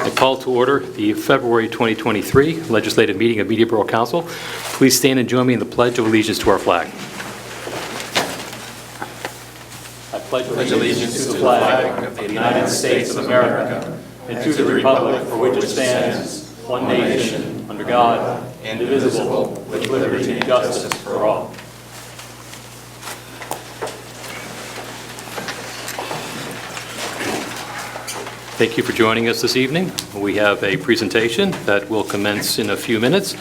I call to order the February 2023 legislative meeting of Media Borough Council. Please stand and join me in the Pledge of Allegiance to our flag. I pledge allegiance to the flag of the United States of America and to the republic for which it stands, one nation, under God, indivisible, with liberty and justice for all. Thank you for joining us this evening. We have a presentation that will commence in a few minutes,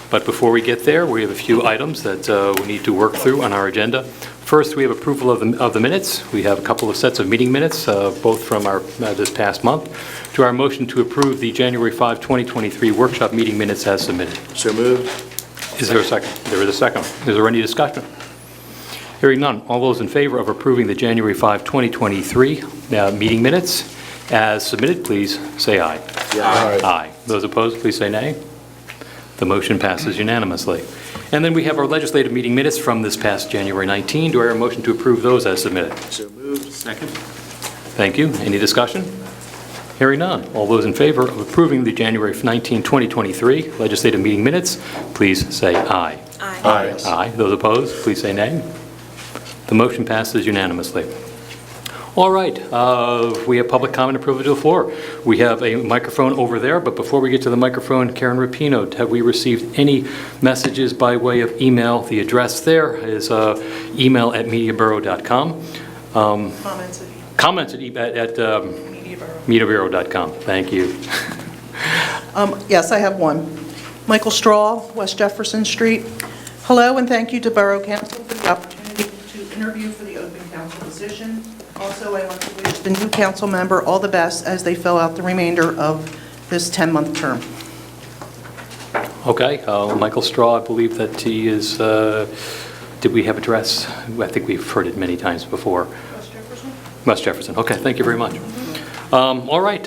but before we get there, we have a few items that we need to work through on our agenda. First, we have approval of the minutes. We have a couple of sets of meeting minutes, both from our this past month, to our motion to approve the January 5, 2023 workshop meeting minutes as submitted. So moved. Is there a second? There is a second. Is there any discussion? Hearing none. All those in favor of approving the January 5, 2023 meeting minutes as submitted, please say aye. Aye. Aye. Those opposed, please say nay. The motion passes unanimously. And then we have our legislative meeting minutes from this past January 19. Do I hear a motion to approve those as submitted? So moved. Second. Thank you. Any discussion? Hearing none. All those in favor of approving the January 19, 2023 legislative meeting minutes, please say aye. Aye. Aye. Those opposed, please say nay. The motion passes unanimously. All right, we have public comment and privilege of the floor. We have a microphone over there, but before we get to the microphone, Karen Rapino, have we received any messages by way of email? The address there is email@mediaborough.com. Comments at mediaborough.com. Thank you. Yes, I have one. Michael Straw, West Jefferson Street. Hello, and thank you to Borough Council for the opportunity to interview for the open council position. Also, I want to wish the new council member all the best as they fill out the remainder of this 10-month term. Okay, Michael Straw, I believe that he is, did we have address? I think we've heard it many times before. West Jefferson? West Jefferson, okay, thank you very much. All right,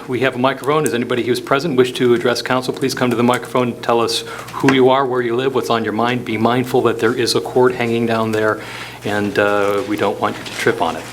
we have a microphone. Does anybody who's present wish to address council? Please come to the microphone, tell us who you are, where you live, what's on your mind. Be mindful that there is a cord hanging down there, and we don't want you to trip on it.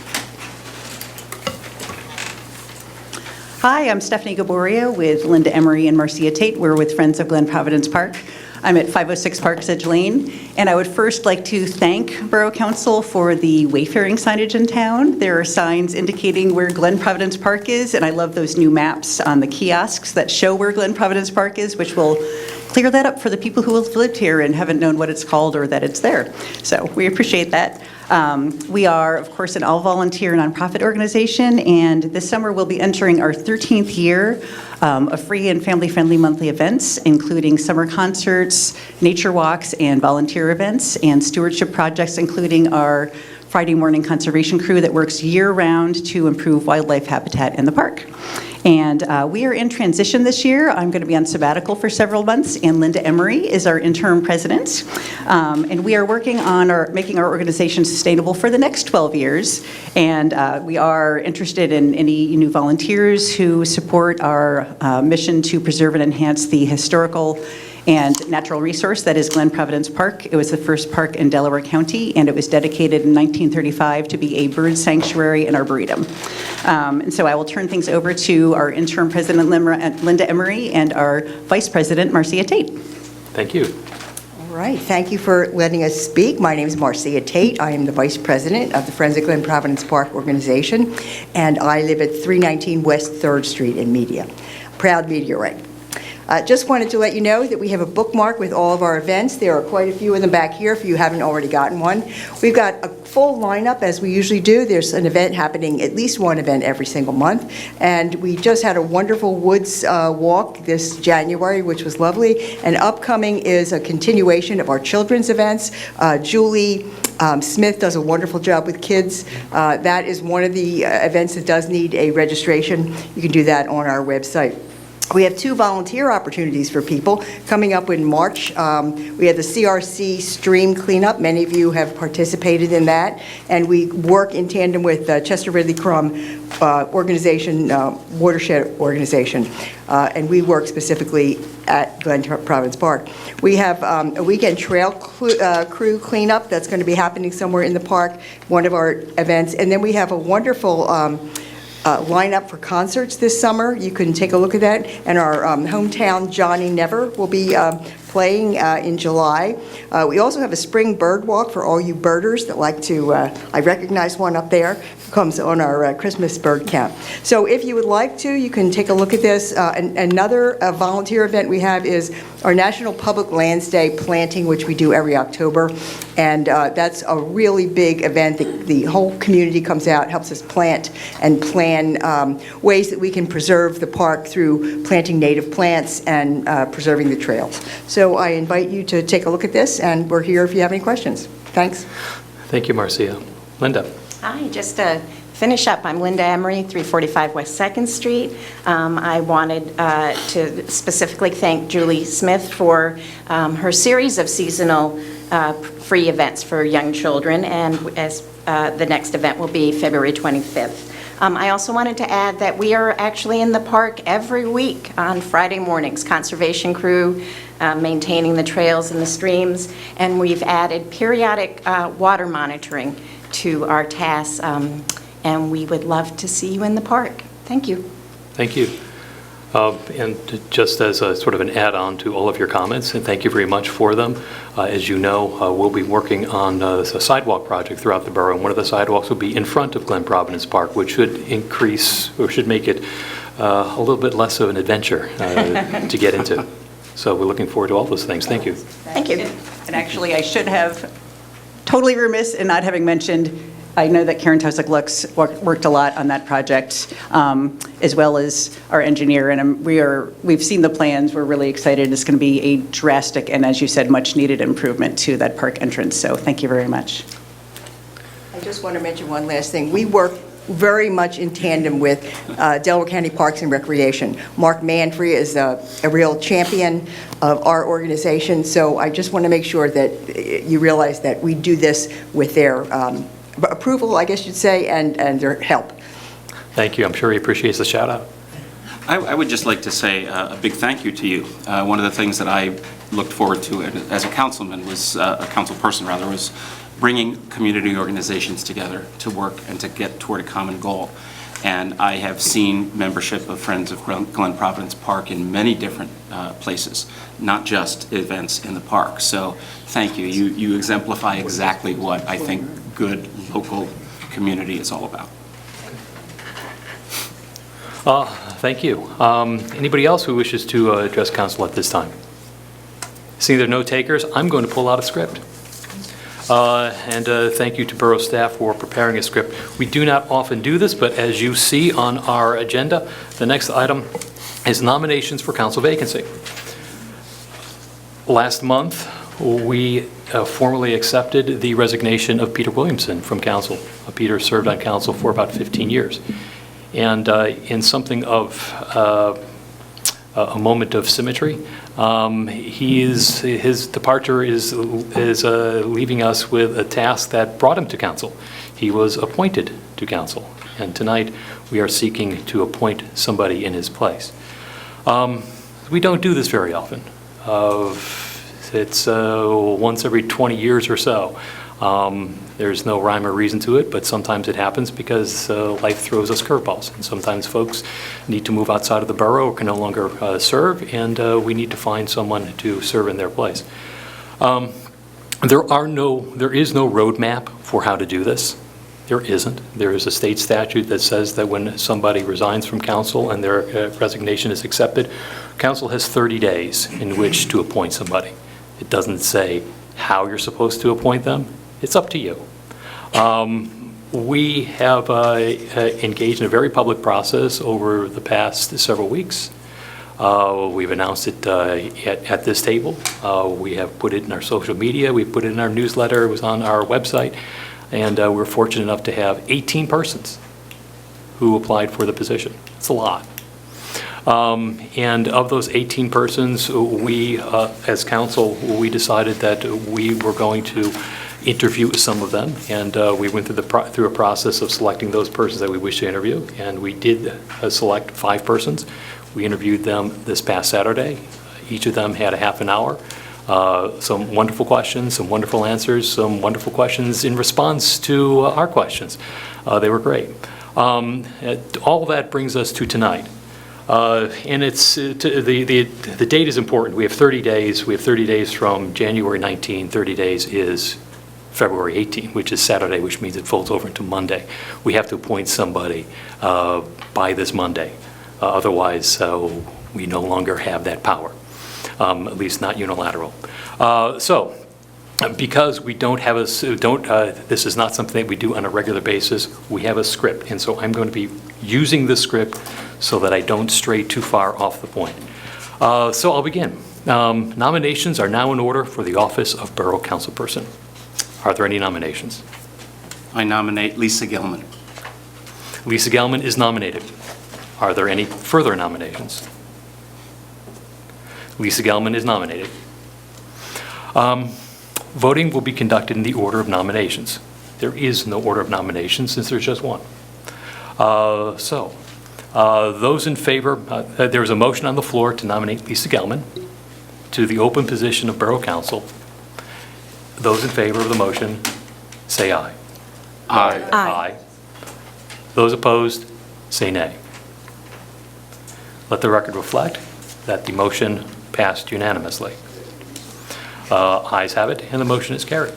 Hi, I'm Stephanie Gaboria with Linda Emery and Marcia Tate. We're with Friends of Glen Providence Park. I'm at 506 Parks Edge Lane, and I would first like to thank Borough Council for the wayfaring signage in town. There are signs indicating where Glen Providence Park is, and I love those new maps on the kiosks that show where Glen Providence Park is, which will clear that up for the people who have lived here and haven't known what it's called or that it's there. So we appreciate that. We are, of course, an all-volunteer nonprofit organization, and this summer we'll be entering our 13th year of free and family-friendly monthly events, including summer concerts, nature walks, and volunteer events, and stewardship projects, including our Friday morning conservation crew that works year-round to improve wildlife habitat in the park. And we are in transition this year. I'm going to be on sabbatical for several months, and Linda Emery is our interim president. And we are working on making our organization sustainable for the next 12 years. And we are interested in any new volunteers who support our mission to preserve and enhance the historical and natural resource that is Glen Providence Park. It was the first park in Delaware County, and it was dedicated in 1935 to be a bird sanctuary and arboretum. And so I will turn things over to our interim president, Linda Emery, and our vice president, Marcia Tate. Thank you. All right, thank you for letting us speak. My name is Marcia Tate. I am the vice president of the Friends of Glen Providence Park organization, and I live at 319 West 3rd Street in Media. Proud Meteorite. Just wanted to let you know that we have a bookmark with all of our events. There are quite a few of them back here if you haven't already gotten one. We've got a full lineup as we usually do. There's an event happening, at least one event every single month. And we just had a wonderful woods walk this January, which was lovely. And upcoming is a continuation of our children's events. Julie Smith does a wonderful job with kids. That is one of the events that does need a registration. You can do that on our website. We have 2 volunteer opportunities for people coming up in March. We have the CRC stream cleanup. Many of you have participated in that. And we work in tandem with Chester Ridley Crum organization, watershed organization. And we work specifically at Glen Providence Park. We have a weekend trail crew cleanup that's going to be happening somewhere in the park, one of our events. And then we have a wonderful lineup for concerts this summer. You can take a look at that. And our hometown Johnny Never will be playing in July. We also have a spring bird walk for all you birders that like to, I recognize one up there, comes on our Christmas bird count. So if you would like to, you can take a look at this. Another volunteer event we have is our National Public Lands Day planting, which we do every October. And that's a really big event. The whole community comes out, helps us plant and plan ways that we can preserve the park through planting native plants and preserving the trails. So I invite you to take a look at this, and we're here if you have any questions. Thanks. Thank you, Marcia. Linda? Hi, just to finish up, I'm Linda Emery, 345 West 2nd Street. I wanted to specifically thank Julie Smith for her series of seasonal free events for young children, and as the next event will be February 25th. I also wanted to add that we are actually in the park every week on Friday mornings, conservation crew maintaining the trails and the streams, and we've added periodic water monitoring to our tasks, and we would love to see you in the park. Thank you. Thank you. And just as a sort of an add-on to all of your comments, and thank you very much for them. As you know, we'll be working on a sidewalk project throughout the borough, and one of the sidewalks will be in front of Glen Providence Park, which should increase, or should make it a little bit less of an adventure to get into. So we're looking forward to all those things. Thank you. Thank you. And actually, I should have totally remiss in not having mentioned, I know that Karen Tosick-Lux worked a lot on that project, as well as our engineer, and we've seen the plans. We're really excited. It's going to be a drastic and, as you said, much-needed improvement to that park entrance, so thank you very much. I just want to mention one last thing. We work very much in tandem with Delaware County Parks and Recreation. Mark Manfrey is a real champion of our organization, so I just want to make sure that you realize that we do this with their approval, I guess you'd say, and their help. Thank you. I'm sure he appreciates the shout-out. I would just like to say a big thank you to you. One of the things that I looked forward to as a councilman was, a council person rather, was bringing community organizations together to work and to get toward a common goal. And I have seen membership of Friends of Glen Providence Park in many different places, not just events in the park. So thank you. You exemplify exactly what I think good local community is all about. Thank you. Anybody else who wishes to address council at this time? Seeing there are no takers, I'm going to pull out a script. And thank you to Borough staff for preparing a script. We do not often do this, but as you see on our agenda, the next item is nominations for council vacancy. Last month, we formally accepted the resignation of Peter Williamson from council. Peter served on council for about 15 years. And in something of a moment of symmetry, his departure is leaving us with a task that brought him to council. He was appointed to council, and tonight we are seeking to appoint somebody in his place. We don't do this very often. It's once every 20 years or so. There's no rhyme or reason to it, but sometimes it happens because life throws us curveballs. And sometimes folks need to move outside of the borough or can no longer serve, and we need to find someone to serve in their place. There is no roadmap for how to do this. There isn't. There is a state statute that says that when somebody resigns from council and their resignation is accepted, council has 30 days in which to appoint somebody. It doesn't say how you're supposed to appoint them. It's up to you. We have engaged in a very public process over the past several weeks. We've announced it at this table. We have put it in our social media. We put it in our newsletter. It was on our website. And we're fortunate enough to have 18 persons who applied for the position. It's a lot. And of those 18 persons, we, as council, we decided that we were going to interview some of them, and we went through a process of selecting those persons that we wish to interview, and we did select 5 persons. We interviewed them this past Saturday. Each of them had a half an hour. Some wonderful questions, some wonderful answers, some wonderful questions in response to our questions. They were great. All that brings us to tonight. And the date is important. We have 30 days. We have 30 days from January 19. 30 days is February 18, which is Saturday, which means it folds over into Monday. We have to appoint somebody by this Monday. Otherwise, we no longer have that power, at least not unilateral. Because we don't have this is not something that we do on a regular basis, we have a script. And so I'm going to be using the script so that I don't stray too far off the point. So I'll begin. Nominations are now in order for the office of Borough Councilperson. Are there any nominations? I nominate Lisa Gilman. Lisa Gelman is nominated. Are there any further nominations? Lisa Gelman is nominated. Voting will be conducted in the order of nominations. There is no order of nominations since there's just one. Those in favor, there is a motion on the floor to nominate Lisa Gelman to the open position of Borough Council. Those in favor of the motion, say aye. Aye. Aye. Those opposed, say nay. Let the record reflect that the motion passed unanimously. Ayes have it, and the motion is carried.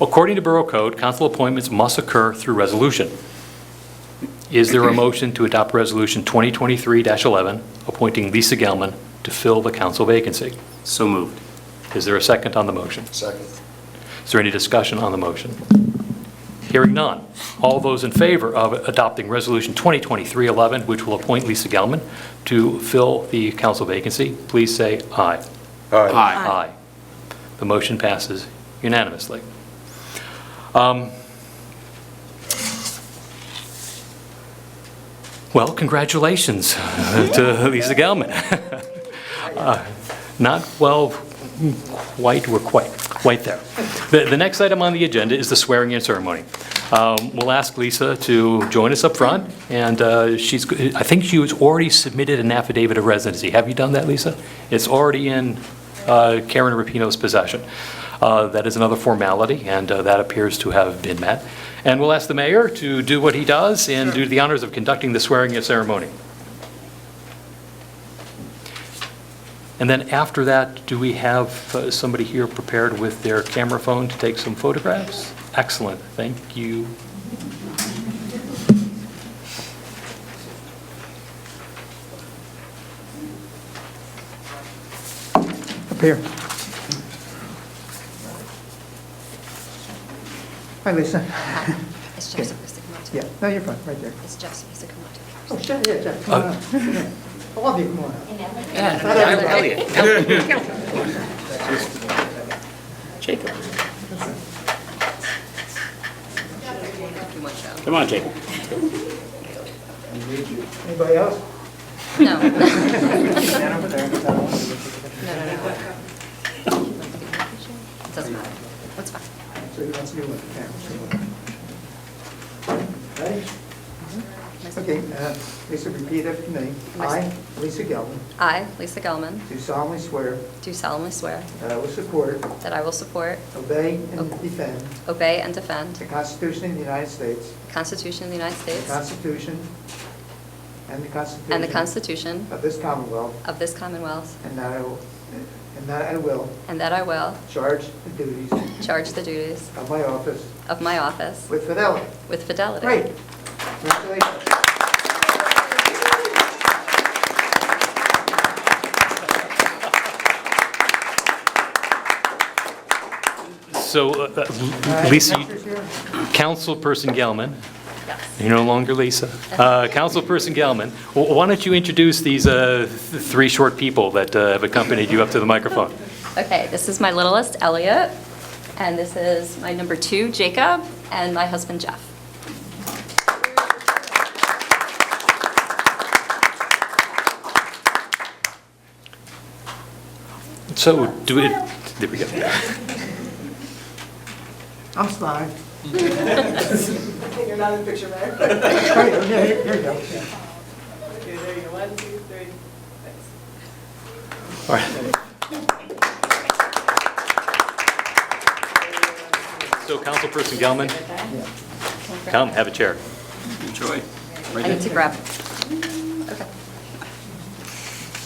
According to Borough Code, council appointments must occur through resolution. Is there a motion to adopt Resolution 2023-11, appointing Lisa Gelman to fill the council vacancy? So moved. Is there a second on the motion? Second. Is there any discussion on the motion? Hearing none. All those in favor of adopting Resolution 2023-11, which will appoint Lisa Gelman to fill the council vacancy, please say aye. Aye. Aye. The motion passes unanimously. Well, congratulations to Lisa Gelman. We're quite there. The next item on the agenda is the swearing-in ceremony. We'll ask Lisa to join us up front, and I think she has already submitted an affidavit of residency. Have you done that, Lisa? It's already in Karen Rapinoe's possession. That is another formality, and that appears to have been met. And we'll ask the mayor to do what he does and do the honors of conducting the swearing-in ceremony. And then after that, do we have somebody here prepared with their camera phone to take some photographs? Excellent, thank you. Up here. Hi, Lisa. Is Jeff supposed to come up to? Yeah, no, you're fine, right there. Is Jeff supposed to come up to? Oh, Jeff, yeah, Jeff, come on up. I love you, come on up. Jacob. Come on, Jacob. Anybody else? No. Stand over there. No. Doesn't matter. That's fine. So you want to do with the camera. Ready? Okay, Lisa, repeat after me. I, Lisa Gelman, I, Lisa Gelman, do solemnly swear do solemnly swear that I will support, that I will support, obey, and defend obey, and defend the Constitution of the United States, the Constitution of the United the States Constitution, and the Constitution and the Constitution of this Commonwealth, of this Commonwealth, and that I will and that I will charge the duties charge the duties of my office of my office with fidelity. with fidelity. Great. Congratulations. So, Lisa, Next is here. Councilperson Gelman, Yes. you're no longer Lisa. Councilperson Gelman, why don't you introduce these three short people that have accompanied you up to the microphone? Okay, this is my littlest, Elliot, and this is my number 2, Jacob, and my husband, Jeff. So, there we go. I'm sorry. You're not in the picture, man. Here you go. Okay, there you go. 1, 2, 3. Thanks. All right. So, Councilperson Gelman, come, have a chair. Enjoy. I need to grab. Okay.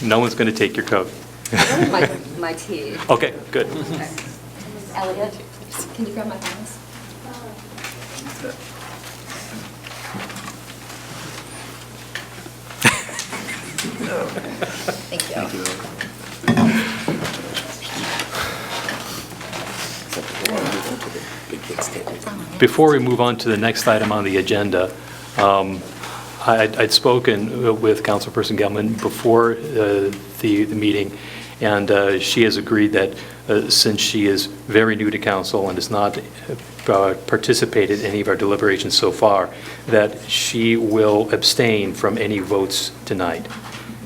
No one's going to take your coat. My tea. Okay, good. Okay. Elliot, can you grab my things? Thank you. Before we move on to the next item on the agenda, I'd spoken with Councilperson Gelman before the meeting, and she has agreed that since she is very new to council and has not participated in any of our deliberations so far, that she will abstain from any votes tonight,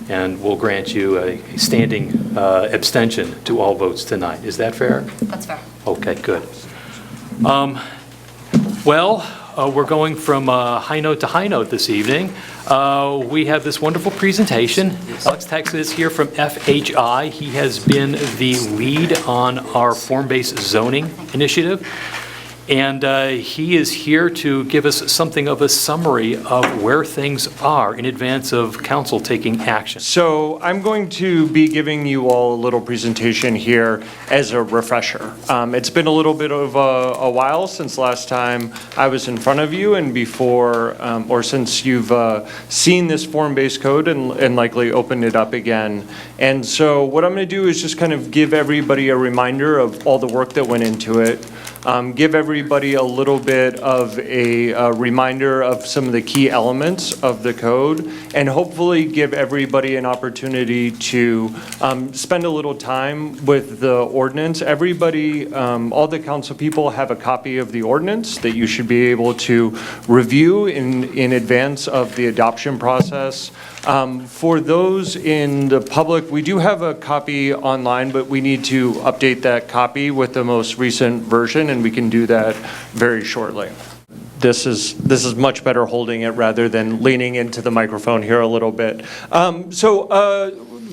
and will grant you a standing abstention to all votes tonight. Is that fair? That's fair. Okay, good. Well, we're going from high note to high note this evening. We have this wonderful presentation. Alex Tex is here from FHI. He has been the lead on our form-based zoning initiative. And he is here to give us something of a summary of where things are in advance of council taking action. So I'm going to be giving you all a little presentation here as a refresher. It's been a little bit of a while since last time I was in front of you, and before, or since you've seen this form-based code and likely opened it up again. And so what I'm going to do is just kind of give everybody a reminder of all the work that went into it. Give everybody a little bit of a reminder of some of the key elements of the code, and hopefully give everybody an opportunity to spend a little time with the ordinance. Everybody, all the council people have a copy of the ordinance that you should be able to review in advance of the adoption process. For those in the public, we do have a copy online, but we need to update that copy with the most recent version, and we can do that very shortly. This is much better holding it rather than leaning into the microphone here a little bit.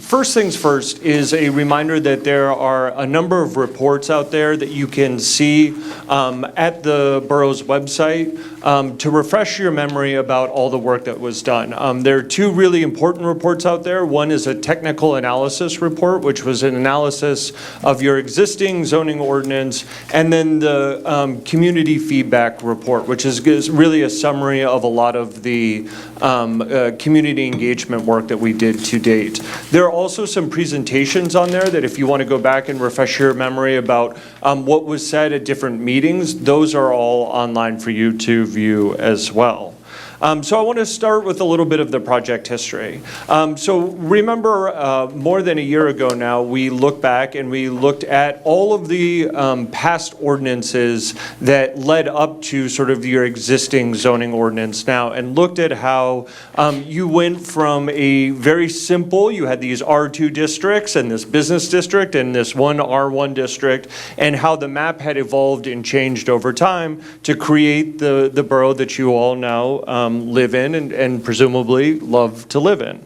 First things first is a reminder that there are a number of reports out there that you can see at the borough's website to refresh your memory about all the work that was done. There are two really important reports out there. One is a technical analysis report, which was an analysis of your existing zoning ordinance, and then the community feedback report, which is really a summary of a lot of the community engagement work that we did to date. There are also some presentations on there that if you want to go back and refresh your memory about what was said at different meetings, those are all online for you to view as well. So I want to start with a little bit of the project history. So remember, more than a year ago now, we looked back and we looked at all of the past ordinances that led up to sort of your existing zoning ordinance now, and looked at how you went from a very simple, you had these R2 districts and this business district and this one R1 district, and how the map had evolved and changed over time to create the borough that you all now live in and presumably love to live in.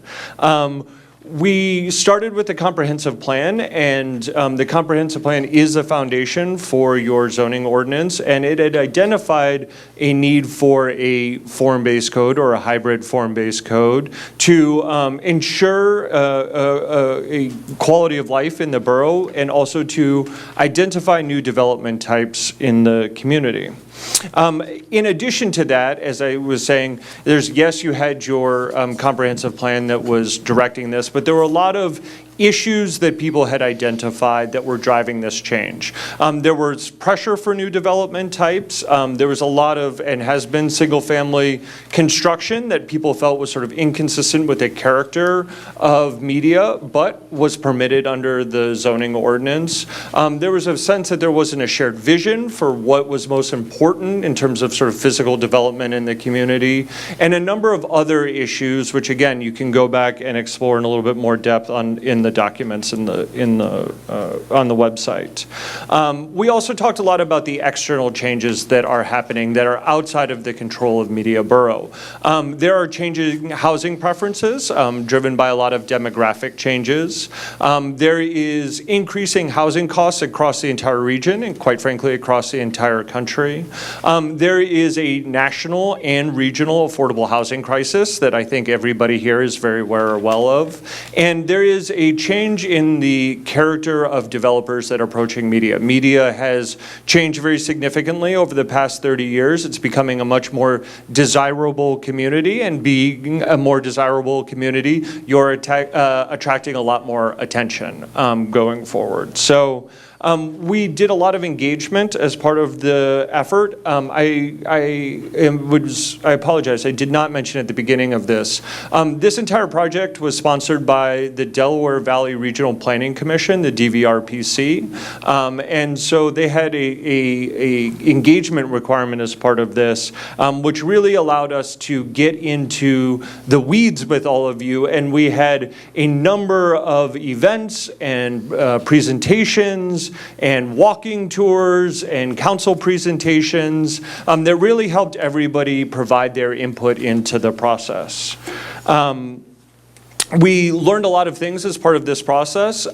We started with the comprehensive plan, and the comprehensive plan is a foundation for your zoning ordinance, and it had identified a need for a form-based code or a hybrid form-based code to ensure a quality of life in the borough, and also to identify new development types in the community. In addition to that, as I was saying, yes, you had your comprehensive plan that was directing this, but there were a lot of issues that people had identified that were driving this change. There was pressure for new development types. There was a lot of, and has been, single-family construction that people felt was sort of inconsistent with the character of media, but was permitted under the zoning ordinance. There was a sense that there wasn't a shared vision for what was most important in terms of sort of physical development in the community, and a number of other issues, which again, you can go back and explore in a little bit more depth in the documents on the website. We also talked a lot about the external changes that are happening that are outside of the control of Media Borough. There are changing housing preferences driven by a lot of demographic changes. There is increasing housing costs across the entire region and quite frankly across the entire country. There is a national and regional affordable housing crisis that I think everybody here is very well of. And there is a change in the character of developers that are approaching media. Media has changed very significantly over the past 30 years. It's becoming a much more desirable community, and being a more desirable community, you're attracting a lot more attention going forward. So we did a lot of engagement as part of the effort. I apologize, I did not mention at the beginning of this. This entire project was sponsored by the Delaware Valley Regional Planning Commission, the DVRPC, and so they had a engagement requirement as part of this, which really allowed us to get into the weeds with all of you, and we had a number of events and presentations and walking tours and council presentations that really helped everybody provide their input into the process. We learned a lot of things as part of this process.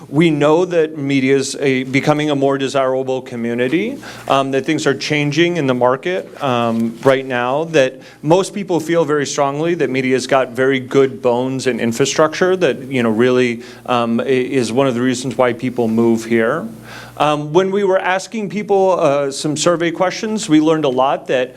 We know that media is becoming a more desirable community, that things are changing in the market right now, that most people feel very strongly that media's got very good bones and infrastructure that really is one of the reasons why people move here. When we were asking people some survey questions, we learned a lot that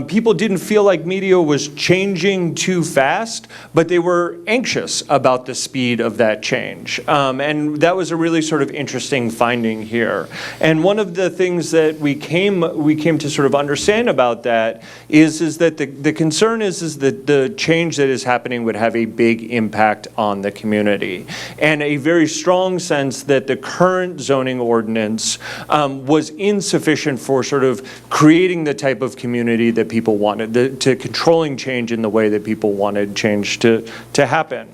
people didn't feel like media was changing too fast, but they were anxious about the speed of that change. And that was a really sort of interesting finding here. And one of the things that we came to sort of understand about that is that the concern is that the change that is happening would have a big impact on the community, and a very strong sense that the current zoning ordinance was insufficient for sort of creating the type of community that people wanted, to controlling change in the way that people wanted change to happen.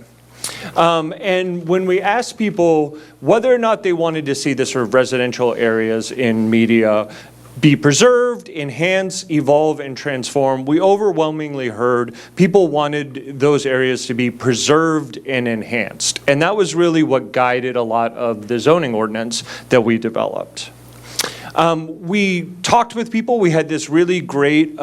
And when we asked people whether or not they wanted to see the sort of residential areas in media be preserved, enhance, evolve, and transform, we overwhelmingly heard people wanted those areas to be preserved and enhanced. And that was really what guided a lot of the zoning ordinance that we developed. We talked with people. We had this really great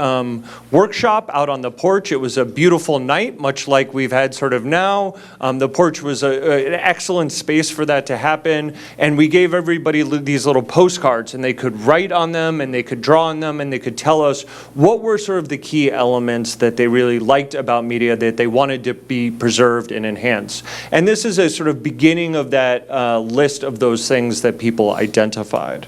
workshop out on the porch. It was a beautiful night, much like we've had sort of now. The porch was an excellent space for that to happen. And we gave everybody these little postcards, and they could write on them, and they could draw on them, and they could tell us what were sort of the key elements that they really liked about media that they wanted to be preserved and enhanced. And this is a sort of beginning of that list of those things that people identified.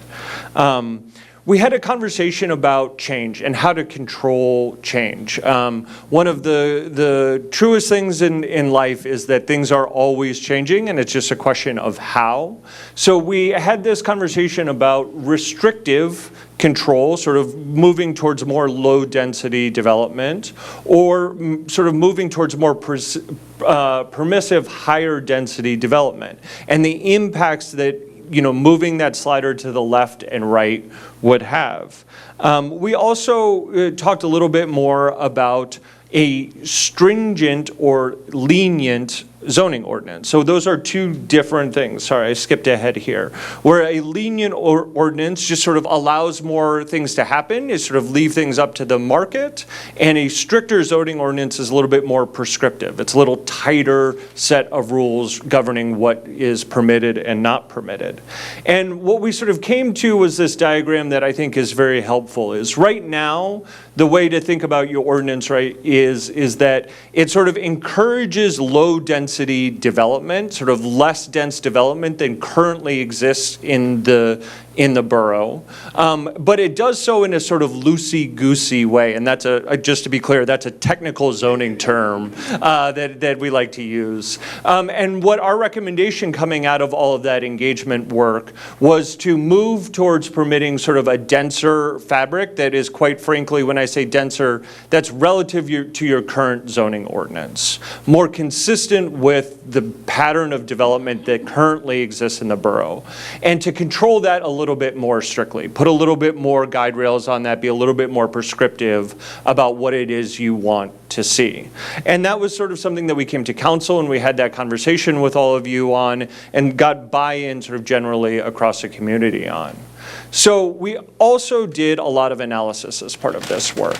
We had a conversation about change and how to control change. One of the truest things in life is that things are always changing, and it's just a question of how. So we had this conversation about restrictive control, sort of moving towards more low-density development, or sort of moving towards more permissive, higher-density development, and the impacts that moving that slider to the left and right would have. We also talked a little bit more about a stringent or lenient zoning ordinance. So those are two different things. Sorry, I skipped ahead here. Where a lenient ordinance just sort of allows more things to happen, is sort of leave things up to the market, and a stricter zoning ordinance is a little bit more prescriptive. It's a little tighter set of rules governing what is permitted and not permitted. And what we sort of came to was this diagram that I think is very helpful. Is right now, the way to think about your ordinance, right, is that it sort of encourages low density development, sort of less dense development than currently exists in the borough. But it does so in a sort of loosey-goosey way, and that's just to be clear, that's a technical zoning term that we like to use. And what our recommendation coming out of all of that engagement work was to move towards permitting sort of a denser fabric that is, quite frankly, when I say denser, that's relative to your current zoning ordinance. More consistent with the pattern of development that currently exists in the borough, and to control that a little bit more strictly, put a little bit more guide rails on that, be a little bit more prescriptive about what it is you want to see. And that was sort of something that we came to council and we had that conversation with all of you on and got buy-in sort of generally across the community on. So we also did a lot of analysis as part of this work.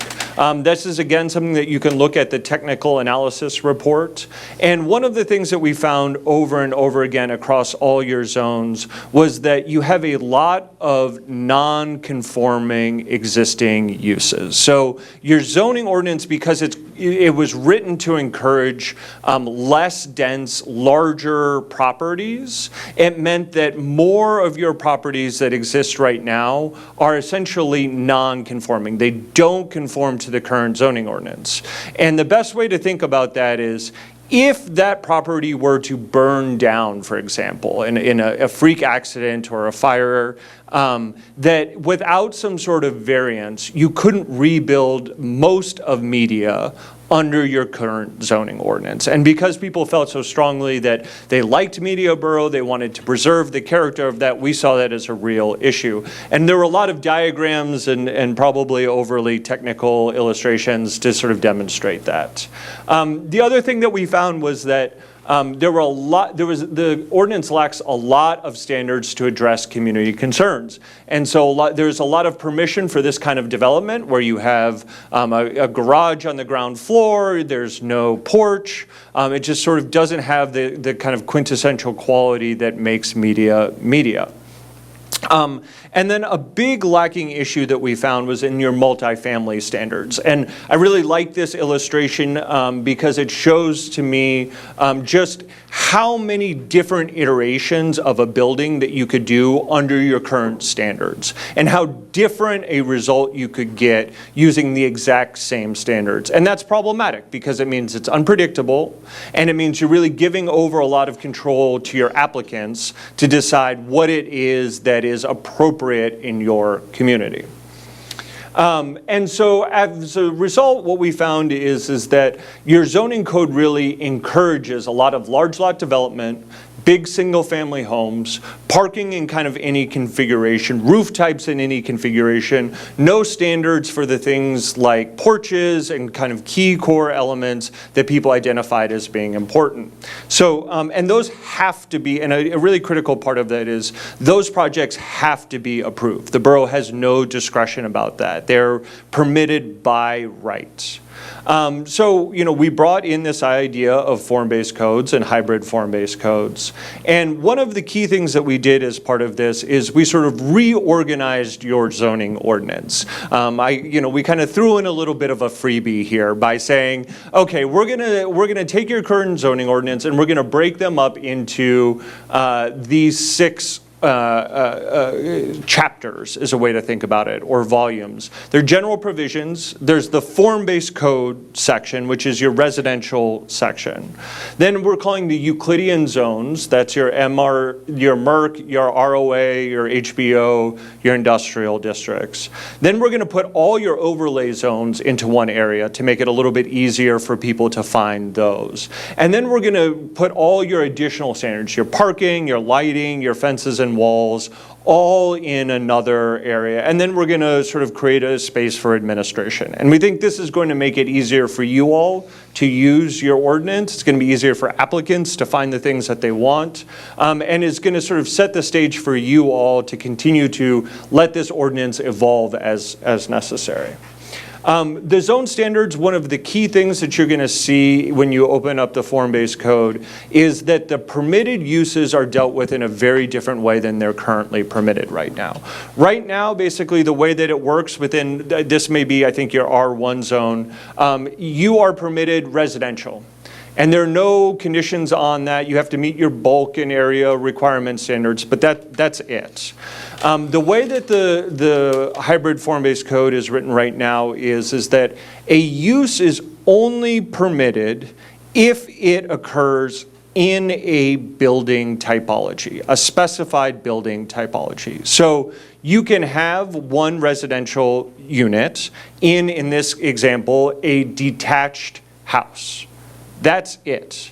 This is, again, something that you can look at the technical analysis report. And one of the things that we found over and over again across all your zones was that you have a lot of non-conforming existing uses. So your zoning ordinance, because it was written to encourage less dense, larger properties, it meant that more of your properties that exist right now are essentially non-conforming. They don't conform to the current zoning ordinance. And the best way to think about that is, if that property were to burn down, for example, in a freak accident or a fire, that without some sort of variance, you couldn't rebuild most of media under your current zoning ordinance. And because people felt so strongly that they liked Media Borough, they wanted to preserve the character of that, we saw that as a real issue. And there were a lot of diagrams and probably overly technical illustrations to sort of demonstrate that. The other thing that we found was that the ordinance lacks a lot of standards to address community concerns. And so there's a lot of permission for this kind of development where you have a garage on the ground floor, there's no porch, it just sort of doesn't have the kind of quintessential quality that makes media. And then a big lacking issue that we found was in your multifamily standards. And I really like this illustration because it shows to me just how many different iterations of a building that you could do under your current standards, and how different a result you could get using the exact same standards. And that's problematic because it means it's unpredictable, and it means you're really giving over a lot of control to your applicants to decide what it is that is appropriate in your community. And so as a result, what we found is that your zoning code really encourages a lot of large lot development, big single-family homes, parking in kind of any configuration, roof types in any configuration, no standards for the things like porches and kind of key core elements that people identified as being important. So, and those have to be, and a really critical part of that is those projects have to be approved. The borough has no discretion about that. They're permitted by right. So, we brought in this idea of form-based codes and hybrid form-based codes. And one of the key things that we did as part of this is we sort of reorganized your zoning ordinance. We kind of threw in a little bit of a freebie here by saying, okay, we're gonna take your current zoning ordinance and we're gonna break them up into these 6 chapters is a way to think about it, or volumes. They're general provisions. There's the form-based code section, which is your residential section. Then we're calling the Euclidean zones. That's your your MERC, your ROA, your HBO, your industrial districts. Then we're going to put all your overlay zones into one area to make it a little bit easier for people to find those. And then we're going to put all your additional standards, your parking, your lighting, your fences and walls, all in another area. And then we're going to sort of create a space for administration. And we think this is going to make it easier for you all to use your ordinance. It's going to be easier for applicants to find the things that they want. And it's going to sort of set the stage for you all to continue to let this ordinance evolve as necessary. The zone standards, one of the key things that you're going to see when you open up the form-based code is that the permitted uses are dealt with in a very different way than they're currently permitted right now. Right now, basically, the way that it works within, this may be, I think, your R1 zone, you are permitted residential. And there are no conditions on that. You have to meet your bulk and area requirement standards, but that's it. The way that the hybrid form-based code is written right now is that a use is only permitted if it occurs in a building typology, a specified building typology. So you can have one residential unit in this example, a detached house. That's it.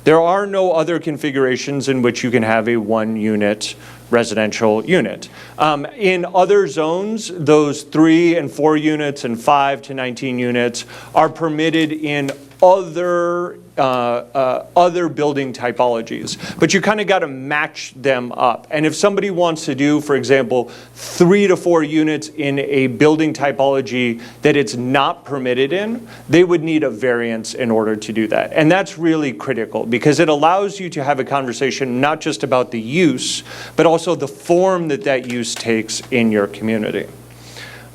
There are no other configurations in which you can have a one-unit residential unit. In other zones, those 3 and 4 units and 5 to 19 units are permitted in other building typologies, but you kind of got to match them up. And if somebody wants to do, for example, 3 to 4 units in a building typology that it's not permitted in, they would need a variance in order to do that. And that's really critical because it allows you to have a conversation not just about the use, but also the form that that use takes in your community.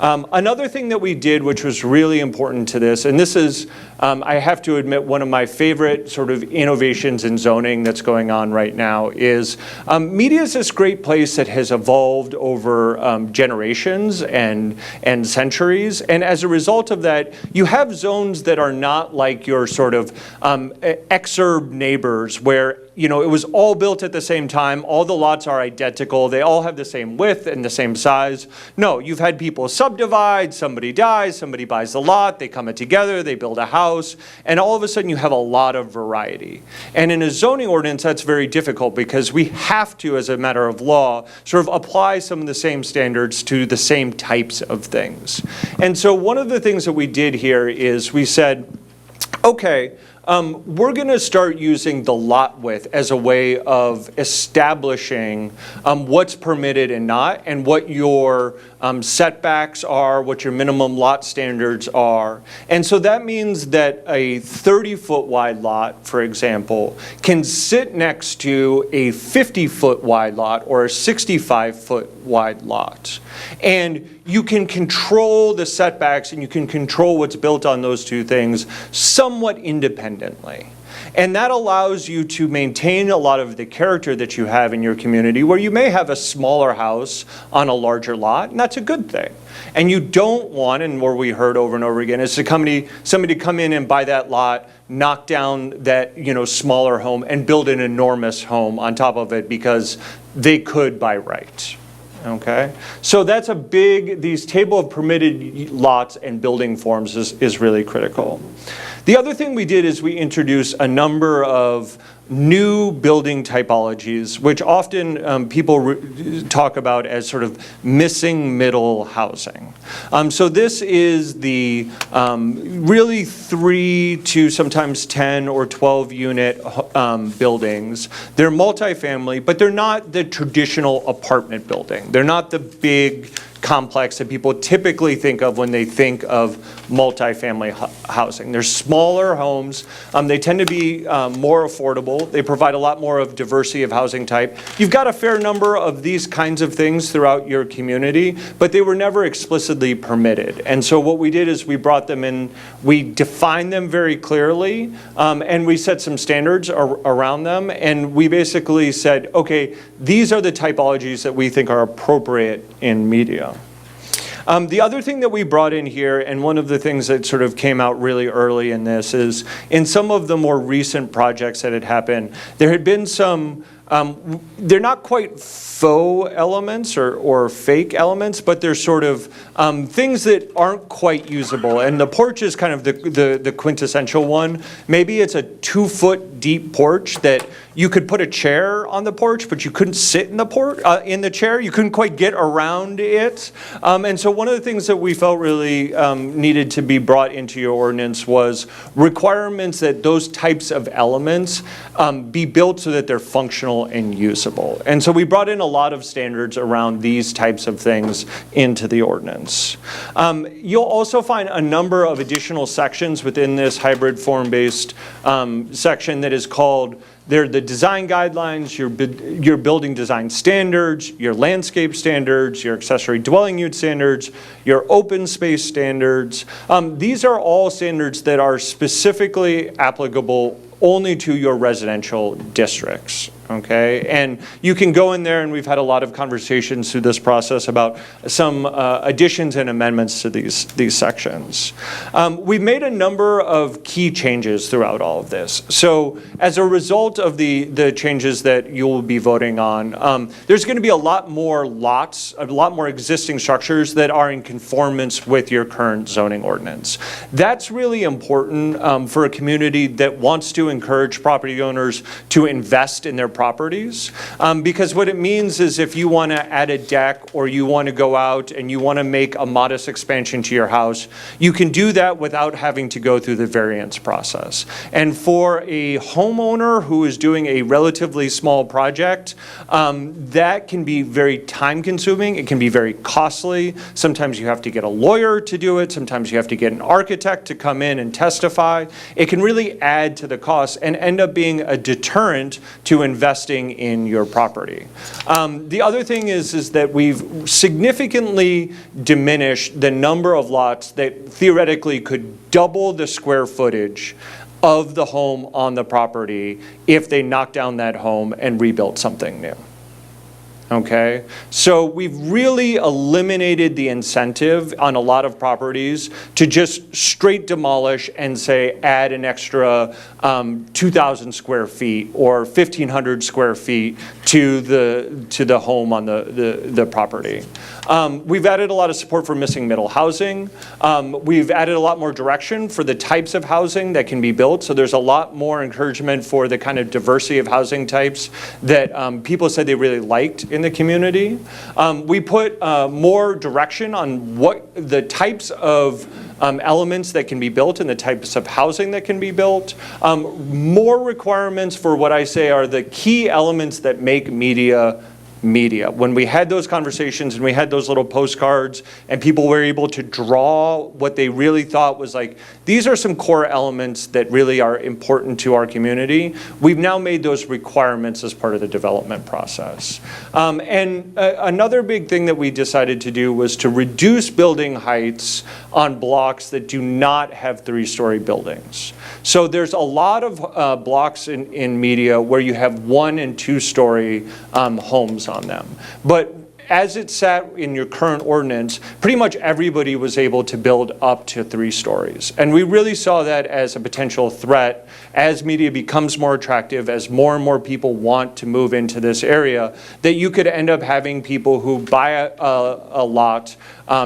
Another thing that we did, which was really important to this, and this is, I have to admit, one of my favorite sort of innovations in zoning that's going on right now is media is this great place that has evolved over generations and centuries. And as a result of that, you have zones that are not like your sort of exurb neighbors where it was all built at the same time, all the lots are identical, they all have the same width and the same size. No, you've had people subdivide, somebody dies, somebody buys the lot, they come together, they build a house, and all of a sudden you have a lot of variety. And in a zoning ordinance, that's very difficult because we have to, as a matter of law, sort of apply some of the same standards to the same types of things. And so one of the things that we did here is we said, okay, we're going to start using the lot width as a way of establishing what's permitted and not, and what your setbacks are, what your minimum lot standards are. And so that means that a 30-foot wide lot, for example, can sit next to a 50-foot wide lot or a 65-foot wide lot. And you can control the setbacks and you can control what's built on those two things somewhat independently. And that allows you to maintain a lot of the character that you have in your community, where you may have a smaller house on a larger lot, and that's a good thing. And you don't want, and what we heard over and over again, is somebody to come in and buy that lot, knock down that smaller home, and build an enormous home on top of it because they could by right. Okay, so that's a big, these table of permitted lots and building forms is really critical. The other thing we did is we introduced a number of new building typologies, which often people talk about as sort of missing middle housing. So this is the really 3 to sometimes 10 or 12 unit buildings. They're multifamily, but they're not the traditional apartment building. They're not the big complex that people typically think of when they think of multifamily housing. They're smaller homes. They tend to be more affordable. They provide a lot more of diversity of housing type. You've got a fair number of these kinds of things throughout your community, but they were never explicitly permitted. And so what we did is we brought them in, we defined them very clearly, and we set some standards around them, and we basically said, okay, these are the typologies that we think are appropriate in media. The other thing that we brought in here, and one of the things that sort of came out really early in this, is in some of the more recent projects that had happened, there had been some, they're not quite faux elements or fake elements, but they're sort of things that aren't quite usable. And the porch is kind of the quintessential one. Maybe it's a 2-foot deep porch that you could put a chair on the porch, but you couldn't sit in the chair. You couldn't quite get around it. And so one of the things that we felt really needed to be brought into your ordinance was requirements that those types of elements be built so that they're functional and usable. And so we brought in a lot of standards around these types of things into the ordinance. You'll also find a number of additional sections within this hybrid form-based section that is called, they're the design guidelines, your building design standards, your landscape standards, your accessory dwelling unit standards, your open space standards. These are all standards that are specifically applicable only to your residential districts. Okay, and you can go in there, and we've had a lot of conversations through this process about some additions and amendments to these sections. We've made a number of key changes throughout all of this. So as a result of the changes that you will be voting on, there's going to be a lot more lots, a lot more existing structures that are in conformance with your current zoning ordinance. That's really important for a community that wants to encourage property owners to invest in their properties, because what it means is if you want to add a deck or you want to go out and you want to make a modest expansion to your house, you can do that without having to go through the variance process. And for a homeowner who is doing a relatively small project, that can be very time consuming, it can be very costly. Sometimes you have to get a lawyer to do it, sometimes you have to get an architect to come in and testify. It can really add to the cost and end up being a deterrent to investing in your property. The other thing is that we've significantly diminished the number of lots that theoretically could double the square footage of the home on the property if they knocked down that home and rebuilt something new. Okay, so we've really eliminated the incentive on a lot of properties to just straight demolish and say add an extra 2,000 square feet or 1,500 square feet to the home on the property. We've added a lot of support for missing middle housing. We've added a lot more direction for the types of housing that can be built. So there's a lot more encouragement for the kind of diversity of housing types that people said they really liked in the community. We put more direction on what the types of elements that can be built and the types of housing that can be built. More requirements for what I say are the key elements that make media. When we had those conversations and we had those little postcards and people were able to draw what they really thought was like, these are some core elements that really are important to our community, we've now made those requirements as part of the development process. Another big thing that we decided to do was to reduce building heights on blocks that do not have 3-story buildings. So there's a lot of blocks in media where you have 1- and 2-story homes on them. But as it sat in your current ordinance, pretty much everybody was able to build up to 3 stories. And we really saw that as a potential threat as media becomes more attractive, as more and more people want to move into this area, that you could end up having people who buy a lot,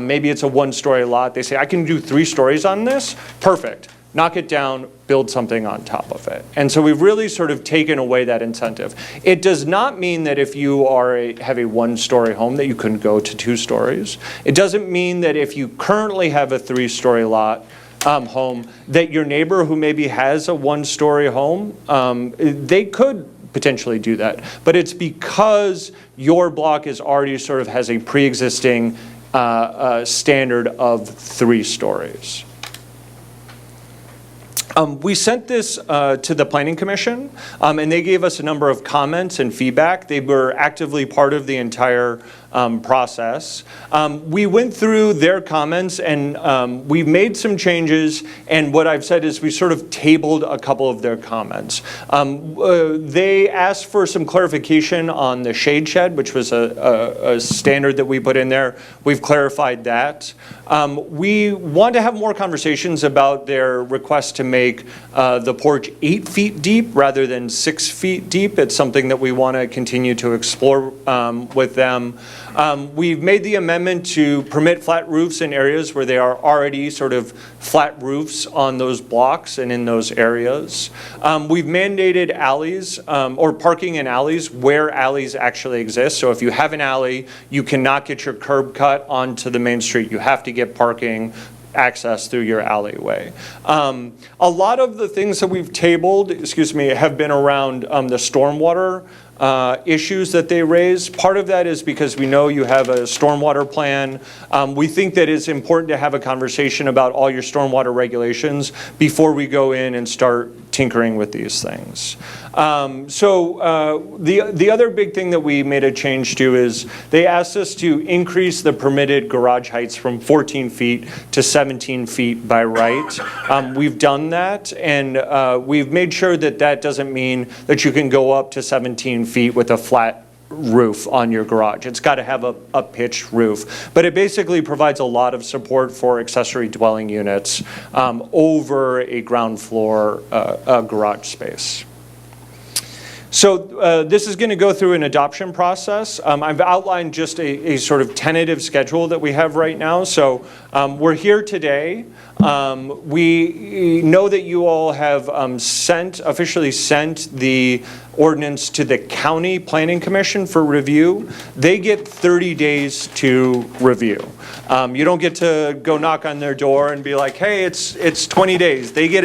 maybe it's a 1-story lot, they say, I can do 3 stories on this, perfect. Knock it down, build something on top of it. And so we've really sort of taken away that incentive. It does not mean that if you have a 1-story home that you couldn't go to 2 stories. It doesn't mean that if you currently have a 3-story lot, home, that your neighbor who maybe has a 1-story home, they could potentially do that. But it's because your block is already sort of has a pre-existing standard of 3 stories. We sent this to the Planning Commission, and they gave us a number of comments and feedback. They were actively part of the entire process. We went through their comments and we made some changes, and what I've said is we sort of tabled a couple of their comments. They asked for some clarification on the shade shed, which was a standard that we put in there. We've clarified that. We want to have more conversations about their request to make the porch 8 feet deep rather than 6 feet deep. It's something that we want to continue to explore with them. We've made the amendment to permit flat roofs in areas where there are already sort of flat roofs on those blocks and in those areas. We've mandated alleys or parking in alleys where alleys actually exist. So if you have an alley, you cannot get your curb cut onto the main street. You have to get parking access through your alleyway. A lot of the things that we've tabled, have been around the stormwater issues that they raise. Part of that is because we know you have a stormwater plan. We think that it's important to have a conversation about all your stormwater regulations before we go in and start tinkering with these things. The other big thing that we made a change to is they asked us to increase the permitted garage heights from 14 feet to 17 feet by right. We've done that, and we've made sure that that doesn't mean that you can go up to 17 feet with a flat roof on your garage. It's got to have a pitched roof. But it basically provides a lot of support for accessory dwelling units over a ground floor garage space. So this is going to go through an adoption process. I've outlined just a sort of tentative schedule that we have right now. So we're here today. We know that you all have officially sent the ordinance to the County Planning Commission for review. They get 30 days to review. You don't get to go knock on their door and be like, hey, it's 20 days. They get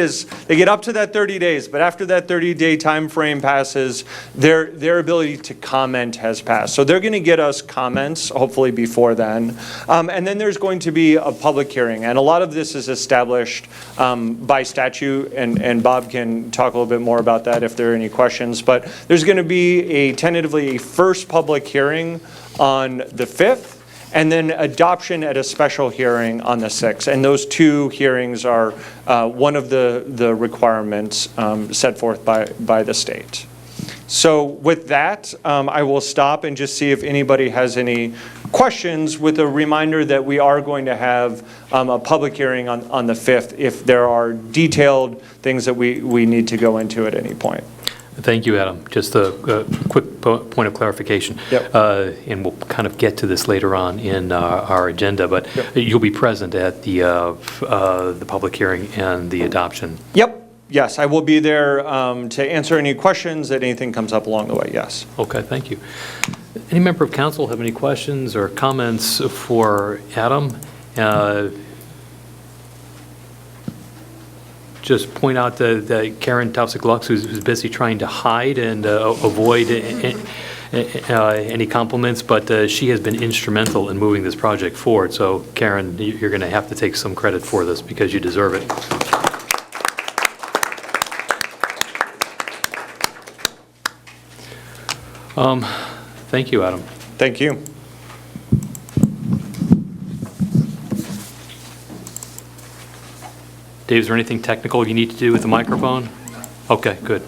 up to that 30 days, but after that 30-day time frame passes, their ability to comment has passed. So they're going to get us comments, hopefully before then. And then there's going to be a public hearing. And a lot of this is established by statute, and Bob can talk a little bit more about that if there are any questions. But there's going to be tentatively a first public hearing on the 5th, and then adoption at a special hearing on the 6th. And those two hearings are one of the requirements set forth by the state. So with that, I will stop and just see if anybody has any questions, with a reminder that we are going to have a public hearing on the 5th if there are detailed things that we need to go into at any point. Thank you, Adam. Just a quick point of clarification. Yep. And we'll kind of get to this later on in our agenda, but you'll be present at the public hearing and the adoption. Yep. Yes, I will be there to answer any questions that anything comes up along the way, yes. Okay, thank you. Any member of council have any questions or comments for Adam? Just point out that Karen Tausig-Lux, who's busy trying to hide and avoid any compliments, but she has been instrumental in moving this project forward. So, Karen, you're going to have to take some credit for this because you deserve it. Thank you, Adam. Thank you. Dave, is there anything technical you need to do with the microphone? Okay, good.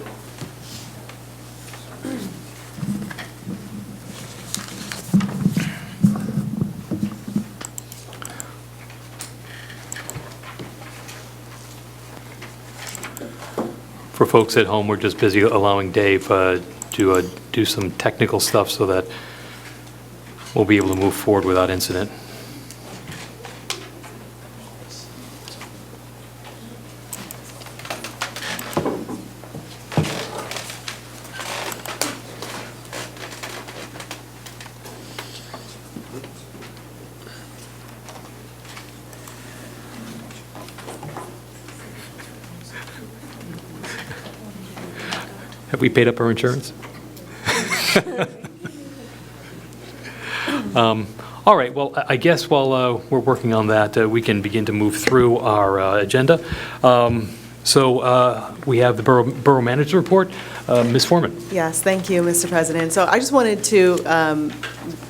For folks at home, we're just busy allowing Dave to do some technical stuff so that we'll be able to move forward without incident. Have we paid up our insurance? All right, well, I guess while we're working on that, we can begin to move through our agenda. So we have the Borough Manager Report. Ms. Foreman. Yes, thank you, Mr. President. So I just wanted to,